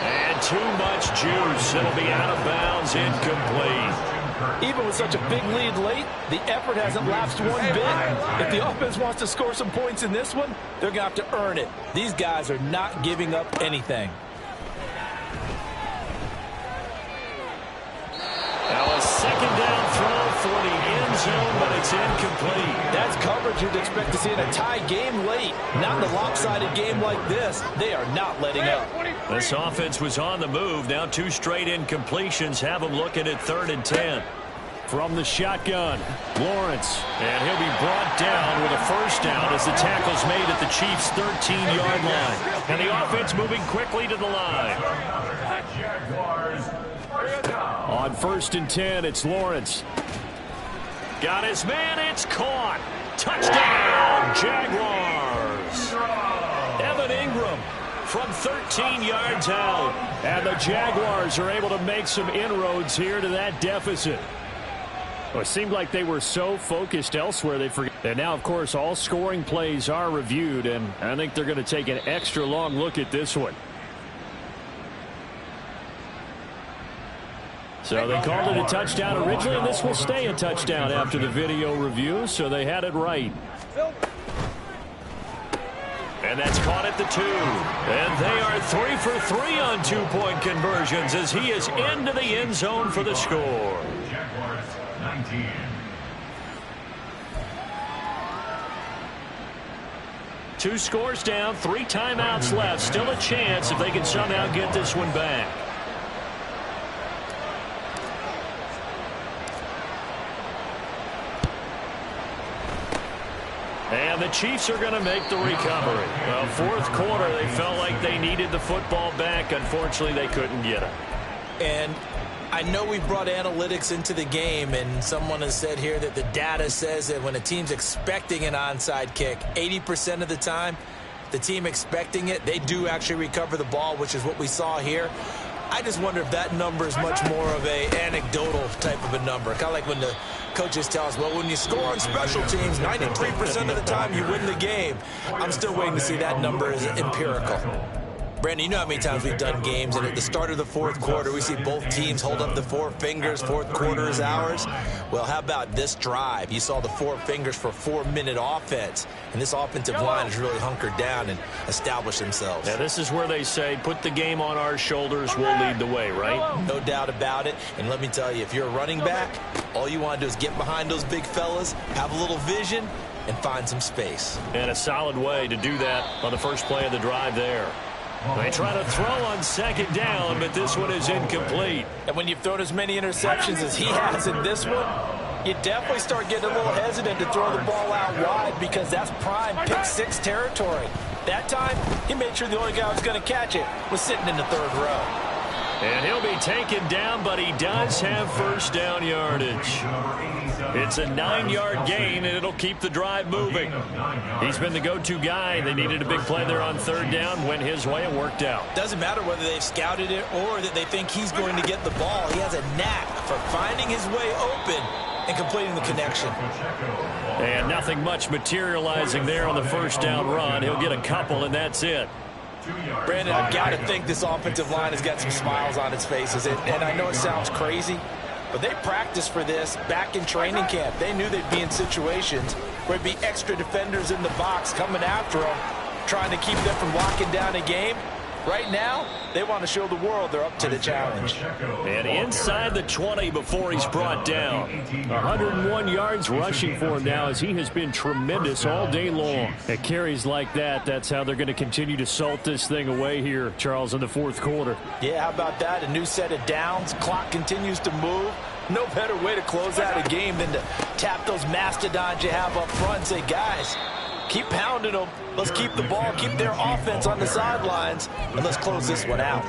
And too much juice. It'll be out of bounds, incomplete. Even with such a big lead late, the effort hasn't lapsed one bit. If the offense wants to score some points in this one, they're going to have to earn it. These guys are not giving up anything. Now a 2nd down throw for the end zone, but it's incomplete. That's coverage you'd expect to see in a tie game late. Not in a lopsided game like this. They are not letting up. This offense was on the move. Now 2 straight incompletions have them looking at 3rd and 10. From the shotgun, Lawrence. And he'll be brought down with a first down as the tackle's made at the Chiefs' 13-yard line. And the offense moving quickly to the line. On 1st and 10, it's Lawrence. Got his man, it's caught. Touchdown, Jaguars. Evan Ingram from 13 yards out. And the Jaguars are able to make some inroads here to that deficit. Well, it seemed like they were so focused elsewhere they forgot. And now, of course, all scoring plays are reviewed, and I think they're going to take an extra long look at this one. So they called it a touchdown originally, and this will stay a touchdown after the video review, so they had it right. And that's caught at the 2. And they are 3 for 3 on 2-point conversions as he is into the end zone for the score. Jaguars 19. Two scores down, 3 timeouts left. Still a chance if they can somehow get this one back. And the Chiefs are going to make the recovery. Well, 4th quarter, they felt like they needed the football back. Unfortunately, they couldn't get it. And I know we brought analytics into the game, and someone has said here that the data says that when a team's expecting an onside kick, 80% of the time, the team expecting it, they do actually recover the ball, which is what we saw here. I just wonder if that number is much more of a anecdotal type of a number. Kind of like when the coaches tell us, well, when you score on special teams, 93% of the time you win the game. I'm still waiting to see that number is empirical. Brandon, you know how many times we've done games, and at the start of the fourth quarter, we see both teams hold up the four fingers, fourth quarter is ours. Well, how about this drive? You saw the four fingers for a 4-minute offense, and this offensive line has really hunkered down and established themselves. Yeah, this is where they say, put the game on our shoulders, we'll lead the way, right? No doubt about it, and let me tell you, if you're a running back, all you want to do is get behind those big fellas, have a little vision, and find some space. And a solid way to do that on the first play of the drive there. They try to throw on second down, but this one is incomplete. And when you've thrown as many interceptions as he has in this one, you definitely start getting a little hesitant to throw the ball out wide because that's prime pick six territory. That time, he made sure the only guy who was going to catch it was sitting in the third row. And he'll be taken down, but he does have first down yardage. It's a 9-yard gain, and it'll keep the drive moving. He's been the go-to guy. They needed a big play there on third down. Went his way and worked out. Doesn't matter whether they've scouted it or that they think he's going to get the ball. He has a knack for finding his way open and completing the connection. And nothing much materializing there on the first down run. He'll get a couple, and that's it. Brandon, I've got to think this offensive line has got some smiles on its faces. And I know it sounds crazy, but they practiced for this back in training camp. They knew they'd be in situations where there'd be extra defenders in the box coming after them, trying to keep them from locking down a game. Right now, they want to show the world they're up to the challenge. And inside the 20 before he's brought down. 101 yards rushing for him now as he has been tremendous all day long. At carries like that, that's how they're going to continue to salt this thing away here, Charles, in the fourth quarter. Yeah, how about that? A new set of downs. Clock continues to move. No better way to close out a game than to tap those mastodons you have up front and say, guys, keep pounding them. Let's keep the ball, keep their offense on the sidelines, and let's close this one out.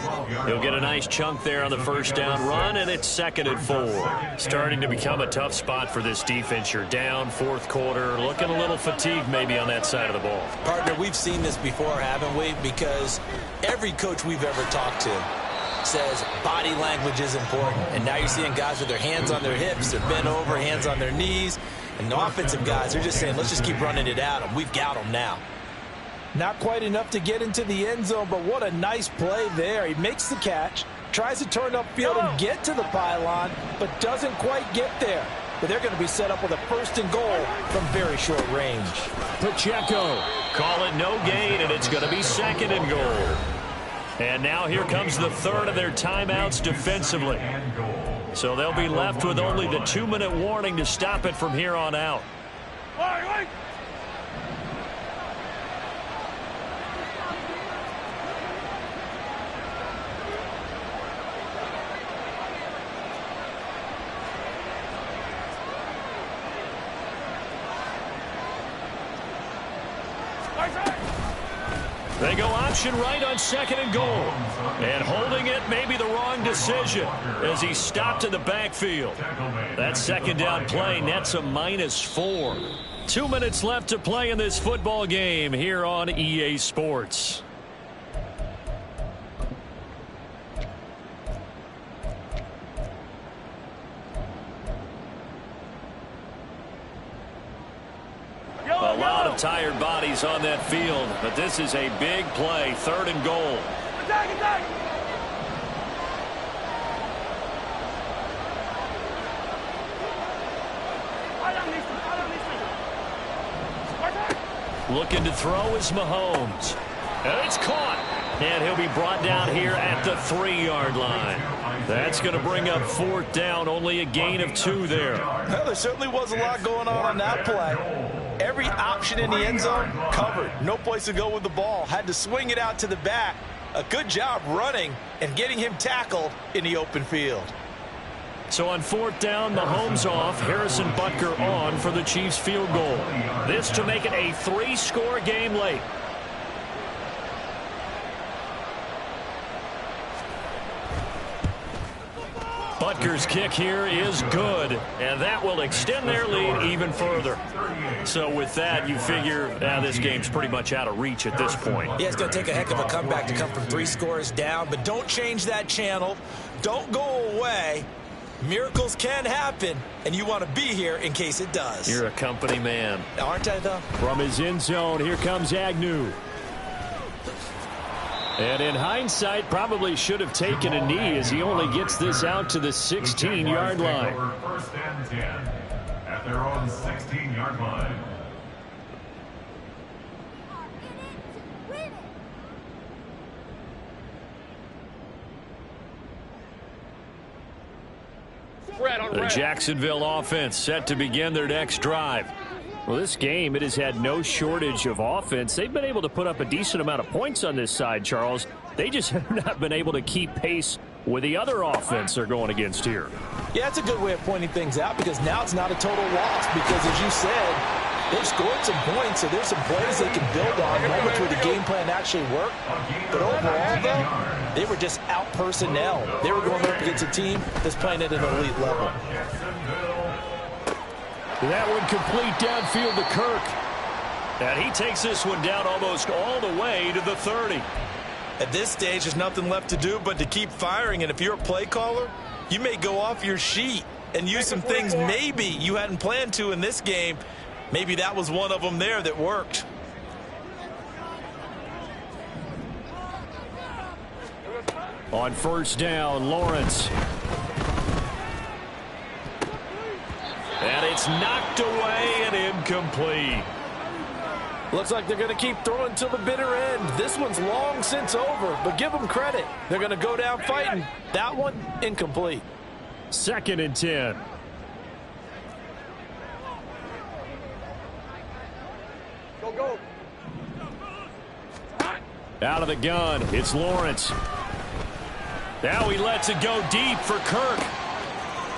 He'll get a nice chunk there on the first down run, and it's 2nd and 4. Starting to become a tough spot for this defense. You're down fourth quarter, looking a little fatigued maybe on that side of the ball. Partner, we've seen this before, haven't we? Because every coach we've ever talked to says body language is important. And now you're seeing guys with their hands on their hips, they're bent over, hands on their knees. And the offensive guys, they're just saying, let's just keep running it at them. We've got them now. Not quite enough to get into the end zone, but what a nice play there. He makes the catch, tries to turn upfield and get to the pylon, but doesn't quite get there. But they're going to be set up with a 1st and goal from very short range. Pacheco, call it no gain, and it's going to be 2nd and goal. And now here comes the third of their timeouts defensively. So they'll be left with only the 2-minute warning to stop it from here on out. They go option right on 2nd and goal. And holding it may be the wrong decision as he stopped in the backfield. That 2nd down play nets a -4. 2 minutes left to play in this football game here on EA Sports. A lot of tired bodies on that field, but this is a big play, 3rd and goal. Attack, attack! Looking to throw is Mahomes. And it's caught. And he'll be brought down here at the 3-yard line. That's going to bring up 4th down, only a gain of 2 there. Well, there certainly was a lot going on that play. Every option in the end zone covered. No place to go with the ball. Had to swing it out to the back. A good job running and getting him tackled in the open field. So on 4th down, Mahomes off, Harrison Butker on for the Chiefs field goal. This to make it a 3-score game late. Butker's kick here is good, and that will extend their lead even further. So with that, you figure this game's pretty much out of reach at this point. Yeah, it's going to take a heck of a comeback to come from 3 scores down, but don't change that channel. Don't go away. Miracles can happen, and you want to be here in case it does. You're a company man. Aren't I, though? From his end zone, here comes Agnew. And in hindsight, probably should have taken a knee as he only gets this out to the 16-yard line. First and 10 at their own 16-yard line. The Jacksonville offense set to begin their next drive. Well, this game, it has had no shortage of offense. They've been able to put up a decent amount of points on this side, Charles. They just have not been able to keep pace with the other offense they're going against here. Yeah, it's a good way of pointing things out because now it's not a total loss because, as you said, they've scored some points, so there's some plays they can build on, moments where the game plan actually worked. But overall, though, they were just out personnel. They were going up against a team that's playing at an elite level. That one complete downfield to Kirk. And he takes this one down almost all the way to the 30. At this stage, there's nothing left to do but to keep firing. And if you're a play caller, you may go off your sheet and use some things maybe you hadn't planned to in this game. Maybe that was one of them there that worked. On first down, Lawrence. And it's knocked away and incomplete. Looks like they're going to keep throwing till the bitter end. This one's long since over, but give them credit. They're going to go down fighting. That one, incomplete. 2nd and 10. Go. Out of the gun, it's Lawrence. Now he lets it go deep for Kirk.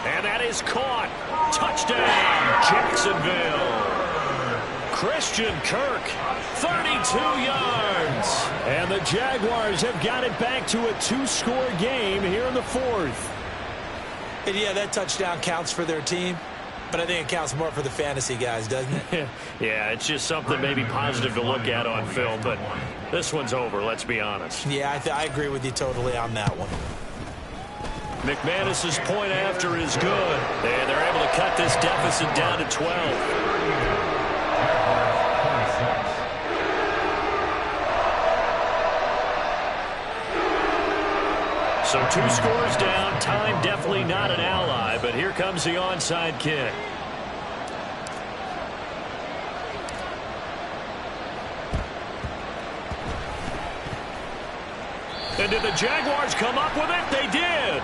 And that is caught. Touchdown, Jacksonville. Christian Kirk, 32 yards. And the Jaguars have got it back to a 2-score game here in the 4th. And yeah, that touchdown counts for their team, but I think it counts more for the fantasy guys, doesn't it? Yeah, it's just something maybe positive to look at on film, but this one's over, let's be honest. Yeah, I agree with you totally on that one. McManus's point after is good, and they're able to cut this deficit down to 12. So 2 scores down, time definitely not an ally, but here comes the onside kick. And did the Jaguars come up with it? They did.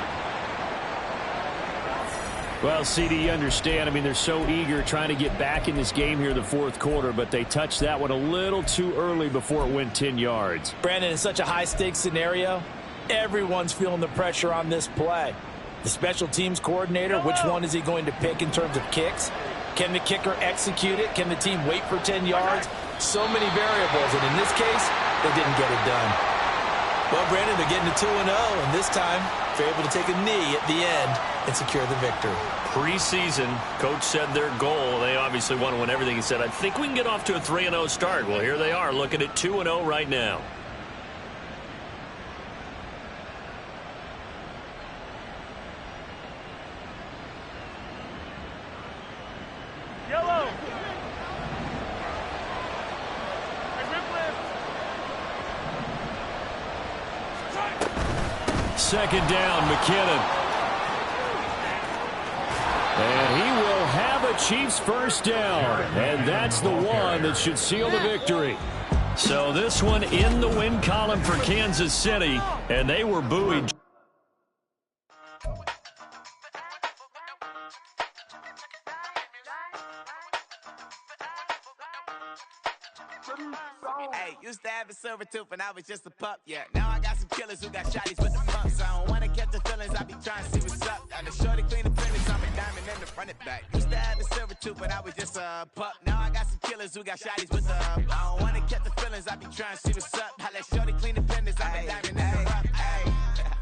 Well, CD, you understand. I mean, they're so eager trying to get back in this game here in the 4th quarter, but they touched that one a little too early before it went 10 yards. Brandon, in such a high-stakes scenario, everyone's feeling the pressure on this play. The special teams coordinator, which one is he going to pick in terms of kicks? Can the kicker execute it? Can the team wait for 10 yards? So many variables, and in this case, they didn't get it done. Well, Brandon, they're getting to 2-0, and this time they're able to take a knee at the end and secure the victory. Preseason, coach said their goal, they obviously want to win everything. He said, I think we can get off to a 3-0 start. Well, here they are looking at 2-0 right now. Yellow. 2nd down, McKinnon. And he will have a Chiefs first down. And that's the one that should seal the victory. So this one in the win column for Kansas City. And they were buoyed. Hey, used to have a silver tooth when I was just a pup, yeah. Now I got some killers who got shotties with the pumps. I don't wanna catch the feelings, I be trying to see what's up. And the shorty clean the finish, I'm a diamond in the front and back. Used to have a silver tooth when I was just a pup. Now I got some killers who got shotties with the I don't wanna catch the feelings, I be trying to see what's up. I let shorty clean the finish, I'm a diamond in the rough.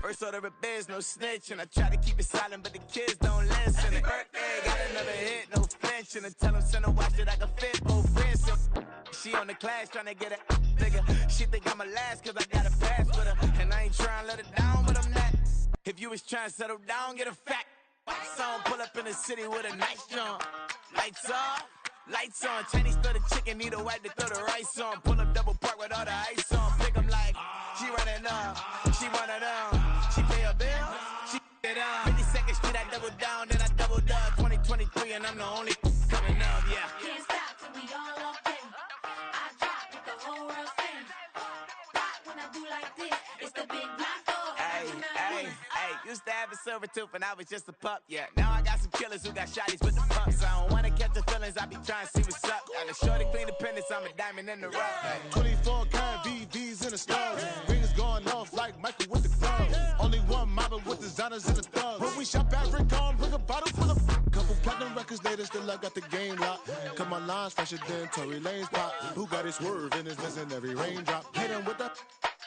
First order of biz, no snitch. And I try to keep it silent, but the kids don't listen. And birthday, got another hit, no flinch. And I tell them, send a watch that I can fit both wrists. She on the class trying to get it bigger. She think I'm a last cause I got a pass with her. And I ain't trying to let it down, but I'm not. If you was trying to settle down, get a fact. Song pull up in the city with a nice jump. Lights off, lights on. Chinese throw the chicken, need a wipe to throw the rice on. Pull up double park with all the ice on. Pick 'em like She running up, she one of them. She pay her bills, she it up. 52nd Street, I double down, then I doubled up. 2023, and I'm the only coming up, yeah. Can't stop till we all okay. I drop with the whole world sing. Rock when I do like this, it's the big black dog. Hey, used to have a silver tooth and I was just a pup, yeah. Now I got some killers who got shotties with the pumps. I don't wanna catch the feelings, I be trying to see what's up. Got a shorty clean the pennies, I'm a diamond in the rough. Hey. 24 karat VVs in the stars. Rings going off like Michael with the gloves. Only one mobbing with designers in the thugs. When we shop at Rincon, bring a bottle full of couple platinum records later, still I got the game locked. Cut my lines fresher than Tory Lane's pop. Who got his swerve and is missing every raindrop. Hit him with the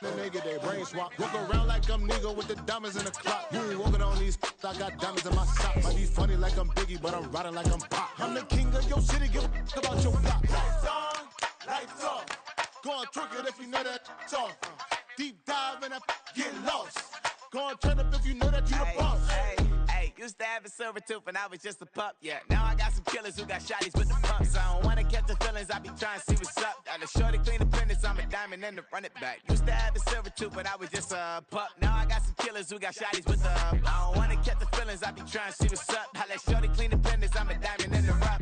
then they get their brain swap. Walk around like I'm nigga with the diamonds in the clock. You ain't walking on these, I got diamonds in my sock. Might be funny like I'm Biggie, but I'm riding like I'm Pop. I'm the king of your city, give a about your block. Lights on, lights off. Go on, twerk it if you know that off. Deep dive and get lost. Go on, turn up if you know that you the boss. Hey, used to have a silver tooth and I was just a pup, yeah. Now I got some killers who got shotties with the pumps. I don't wanna catch the feelings, I be trying to see what's up. Got a shorty clean the pennies, I'm a diamond in the run it back. Used to have a silver tooth, but I was just a pup. Now I got some killers who got shotties with the I don't wanna catch the feelings, I be trying to see what's up. I let shorty clean the pennies, I'm a diamond in the rough.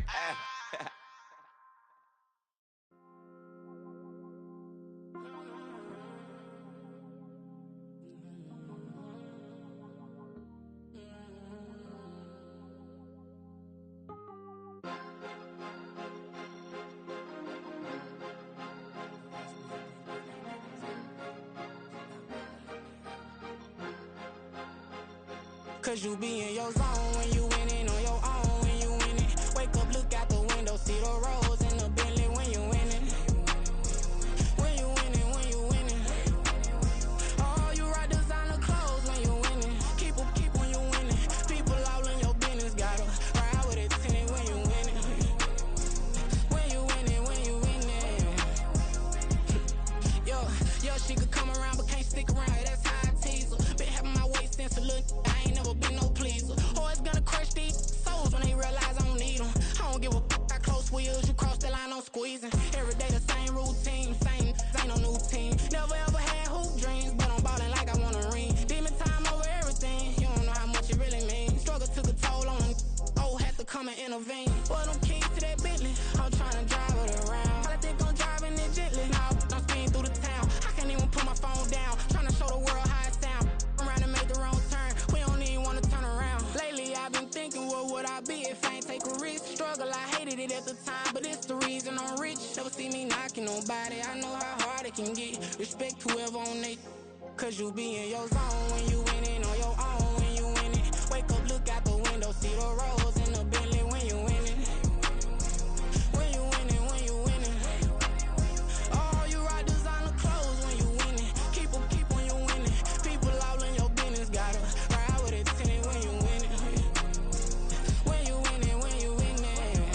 Cause you be in your zone when you winning on your own when you winning. Wake up, look out the window, see the rose in the Bentley when you winning. When you winning, when you winning. Oh, you rock designer clothes when you winning. Keep when you winning. People all in your business, gotta ride with it tinted when you winning. When you winning, when you winning. Yo, she could come around but can't stick around. That's how I tease her. Been having my waist since a little. I ain't never been no pleaser. Always gonna crush these souls when they realize I don't need them. I don't give a f*** how close wheels. You cross the line, I'm squeezing. Every day the same routine, same, ain't no new team. Never ever had hoop dreams, but I'm ballin' like I want a ring. Demon time over everything. You don't know how much it really means. Struggle took a toll on them. Oh, had to come and intervene. Well, them keys to that Bentley, I'm tryna drive it around. I think I'm driving it gently. Now I'm speeding through the town. I can't even put my phone down. Tryna show the world how it sound. Around and make the wrong turn. We don't even wanna turn around. Lately I've been thinking, what would I be if I ain't take a risk? Struggle, I hated it at the time, but it's the reason I'm rich. Never see me knocking nobody. I know how hard it can get. Respect whoever on they. Cause you be in your zone when you winning on your own when you winning. Wake up, look out the window, see the rose in the Bentley when you winning. When you winning, when you winning. Oh, you rock designer clothes when you winning. Keep when you winning. People all in your business, gotta ride with it tinted when you winning. When you winning, when you winning.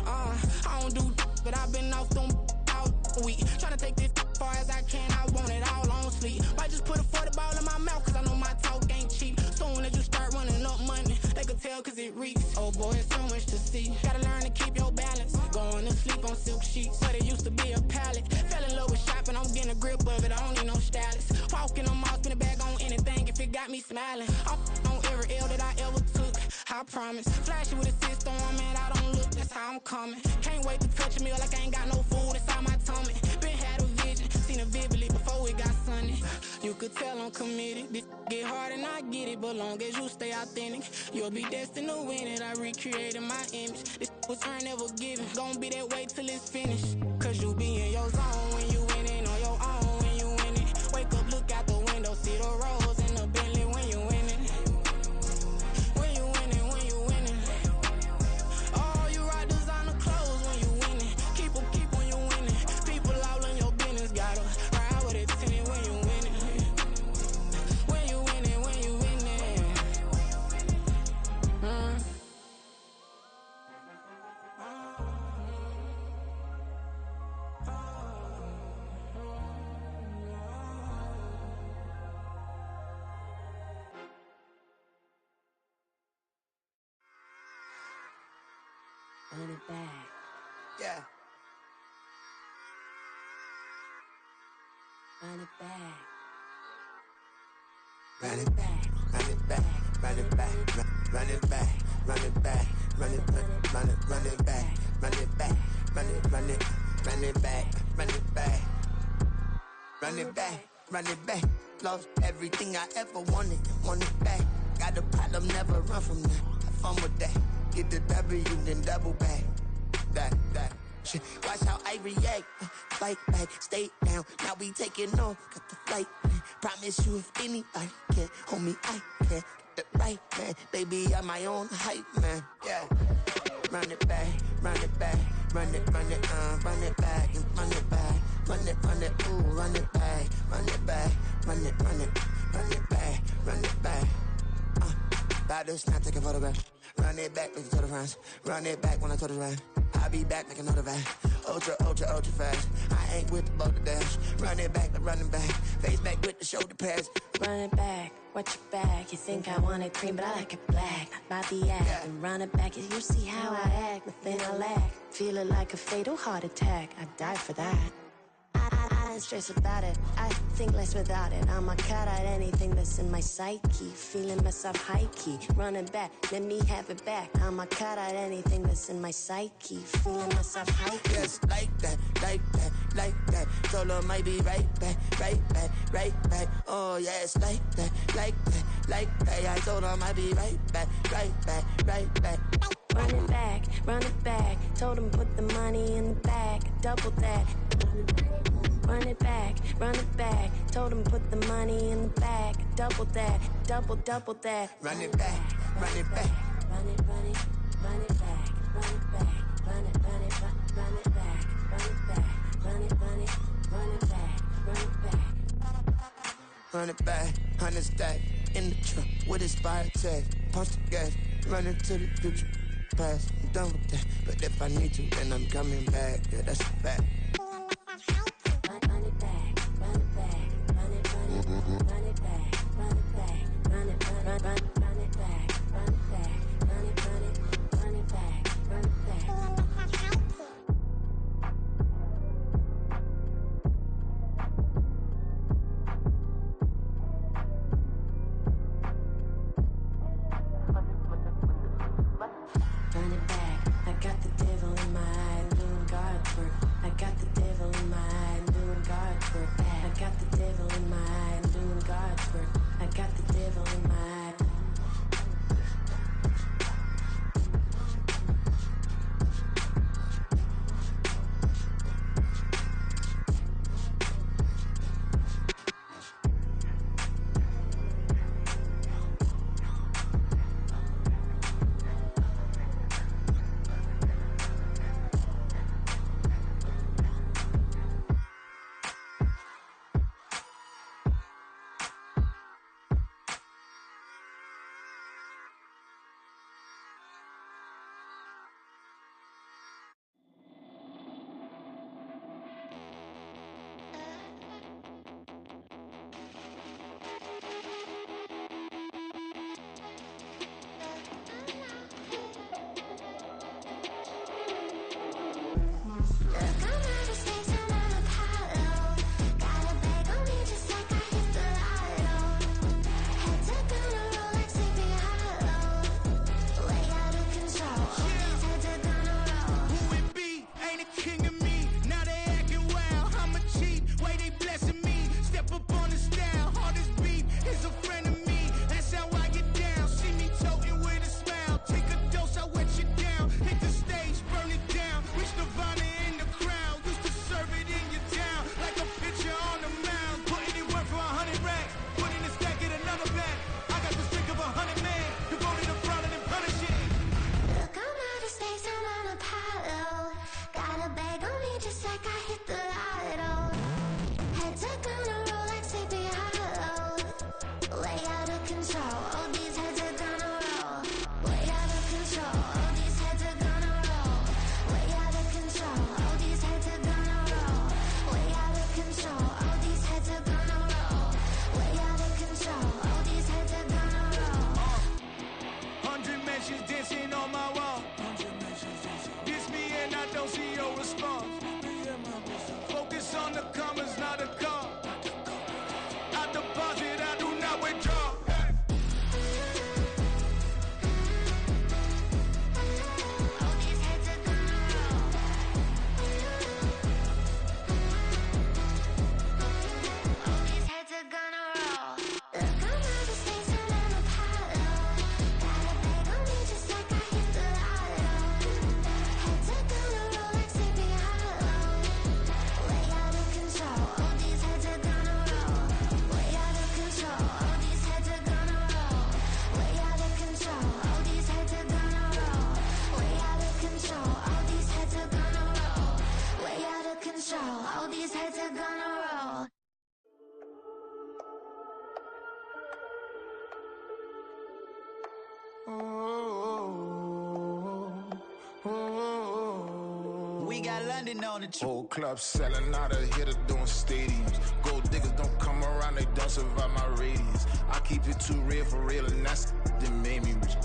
I don't do but I've been off them all week. Tryna take this far as I can, I want it all on sleep. Might just put a 40 ball in my mouth, cause I know my talk ain't cheap. Soon as you start running up money, they could tell cause it reeks. Oh boy, it's so much to see. Gotta learn to keep your balance. Going to sleep on silk sheets, but it used to be a pallet. Fell in love with shopping, I'm getting a grip of it, I don't need no stylist. Walking on mall, spin a bag on anything if it got me smiling. I'm on every L that I ever took, I promise. Flashing with a system, man, I don't look, that's how I'm coming. Can't wait to touch a meal like I ain't got no food inside my tummy. Been had a vision, seen it vividly before it got sunny. You could tell I'm committed. This get hard and I get it, but long as you stay authentic, you'll be destined to win it. I recreated my image. This was earned, never given. Gonna be that way till it's finished. Cause you be in your zone when you winning on your own when you winning. Wake up, look out the window, see the rose in the Bentley when you winning. When you winning, when you winning. Oh, you rock designer clothes when you winning. Keep when you winning. People all in your business, gotta ride with it tinted when you winning. When you winning, when you winning. Run it back. Yeah. run it back. Run it back, run it back, run it back, run it back, run it back, run it back, run it back, run it back, run it back, run it back, run it back, run it back. Lost everything I ever wanted it back. Got a problem, never run from that. Have fun with that. Get the W, then double back. That shit. Watch how I react. Fight back, stay down. Now we taking off. Got the flight. Promise you if anybody can hold me, I can. Get the right man. Baby, I'm my own hype man. Yeah. Run it back, run it back, run it back, and run it back, run it, ooh, run it back, run it back, run it back, run it back. About to snap, take a photograph. Run it back, listen to the friends. Run it back when I told it right. I'll be back, make another back. Ultra fast. I ain't with the boulder dash. Run it back, running back. Face back with the shoulder pads. Run it back, watch your back. You think I want it cream, but I like it black. By the act, and run it back. You see how I act, nothing I lack. Feel it like a fatal heart attack. I die for that. I ain't stressed about it. I think less without it. I'ma cut out anything that's in my psyche. Feeling myself high key. Running back, let me have it back. I'ma cut out anything that's in my psyche. Feeling myself high key. Yes, like that, like that, like that. Told her might be right back, right back, right back. Oh yes, like that, like that, like that. I told her might be right back, right back, right back. Run it back, run it back. Told him put the money in the bag. Double that. Run it back, run it back. Told him put the money in the bag. Double that, double that. Run it back, run it back. Run it, run it, run it back. Run it back, run it, run it, run it back. Run it back, run it, run it, run it back. Run it back. Run it back, 100 stack. In the truck with his fire tag. Punch the gas, run into the future. Past, I'm done with that. But if I need to, then I'm coming back. Yeah, that's a fact. Run it back, run it back, run it, run it, run it back, run it back, run it, run it back, run it back, run it, run it back, run it back. Run it back, I got the devil in my eye, doing God's work. I got the devil in my eye, doing God's work. I got the devil in my eye, doing God's work. I got the devil in my eye. we got London on the Whole club selling out of hitter doing stadiums. Gold diggers don't come around, they don't survive my radius. I keep it too real for real, and that's that made me rich.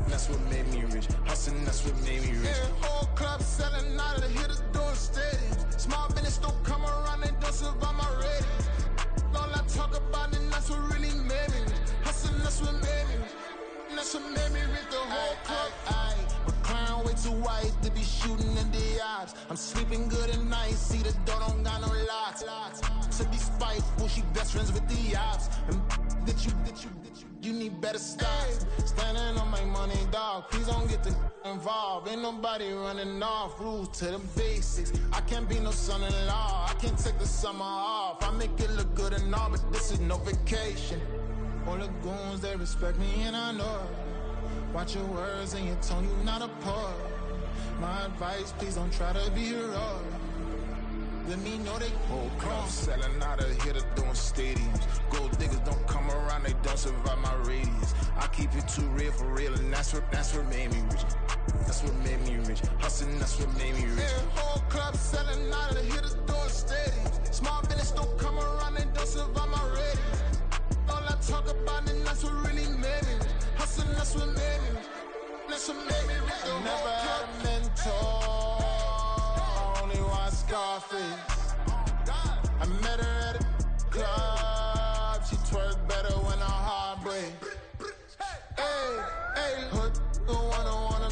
That's what made me rich. Hustling, that's what made me rich. Yeah, whole club selling out of hitters doing stadiums. Small business don't come around, they don't survive my radius. All I talk about, and that's what really made me rich. Hustling, that's what made me rich. And that's what made me rich. The whole club. My crown way too white to be shooting in the eyes. I'm sleeping good at night. See the door don't got no locks. To be spiteful, she best friends with the ops. And you need better stop. Standing on my money, dog. Please don't get the involved. Ain't nobody running off. Rules to the basics. I can't be no son-in-law. I can't take the summer off. I make it look good and all, but this is no vacation. All the goons, they respect me and I know it. Watch your words and your tone, you not a poet. My advice, please don't try to be heroic. Let me know they whole club selling out of hitter doing stadiums. Gold diggers don't come around, they don't survive my radius. I keep it too real for real, and that's what made me rich. That's what made me rich. Hustling, that's what made me rich. Yeah, whole club selling out of hitters doing stadiums. Small business don't come around, they don't survive my radius. All I talk about, and that's what really made me rich. Hustling, that's what made me rich. That's what made me rich. I never had a mentor. Scarface. I met her at a club. She twerk better when her heart breaks. Hey, hood, wanna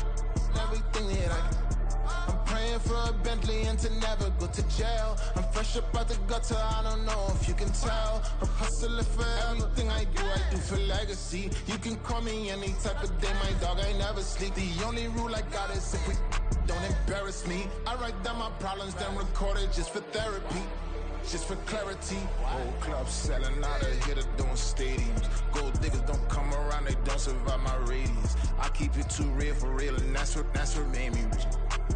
everything that I'm praying for a Bentley and to never go to jail. I'm fresh up out the gutter, I don't know if you can tell. I'm hustling for everything I do for legacy. You can call me any type of day, my dog, I never sleep. The only rule I got is if we don't embarrass me. I write down my problems, then record it just for therapy, just for clarity. Whole club selling out of hitter doing stadiums. Gold diggers don't come around, they don't survive my radius. I keep it too real for real, and that's what made me rich.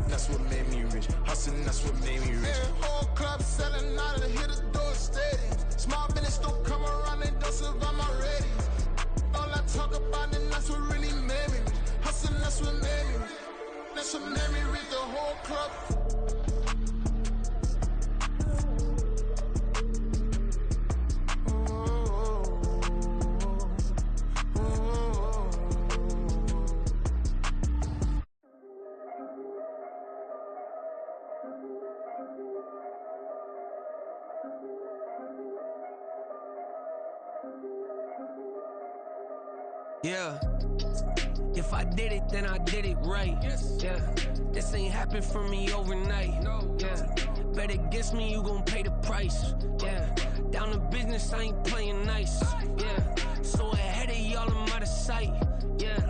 That's what made me rich. Hustling, that's what made me rich. Yeah, whole club selling out of the hitters doing stadiums. Small business don't come around, they don't survive my radius. All I talk about, and that's what really made me rich. Hustling, that's what made me rich. That's what made me read the whole club. Yeah. If I did it, then I did it right. Yeah. This ain't happened for me overnight. Yeah. Bet against me, you gon' pay the price. Yeah. Down to business, I ain't playing nice. Yeah. So ahead of y'all, I'm out of sight. Yeah.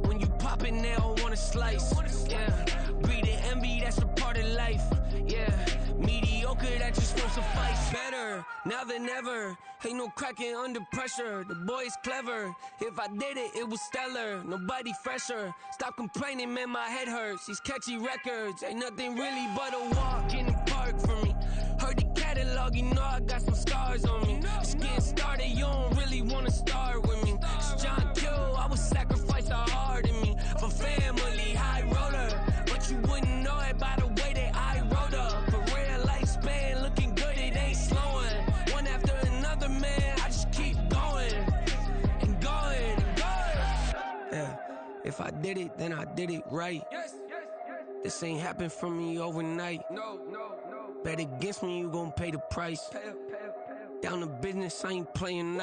When you pop it, they all wanna slice. Yeah. Greed and envy, that's a part of life. Yeah. Mediocre, that just won't suffice. Better now than ever. Ain't no cracking under pressure. The boy's clever. If I did it, it was stellar. Nobody fresher. Stop complaining, man, my head hurts. These catchy records ain't nothing really but a walk in the park for me. Heard the catalog, you know I got some stars on me. Just getting started, you don't really wanna start with me. It's John Kill, I would sacrifice a heart in me for family, high roller. But you wouldn't know it by the way that I wrote up. Career lifespan looking good, it ain't slowing. One after another, man, I just keep going and going and going. Yeah, if I did it, then I did it right. This ain't happened for me overnight. No. Bet against me, you gon' pay the price. Down to business, I ain't playing nice.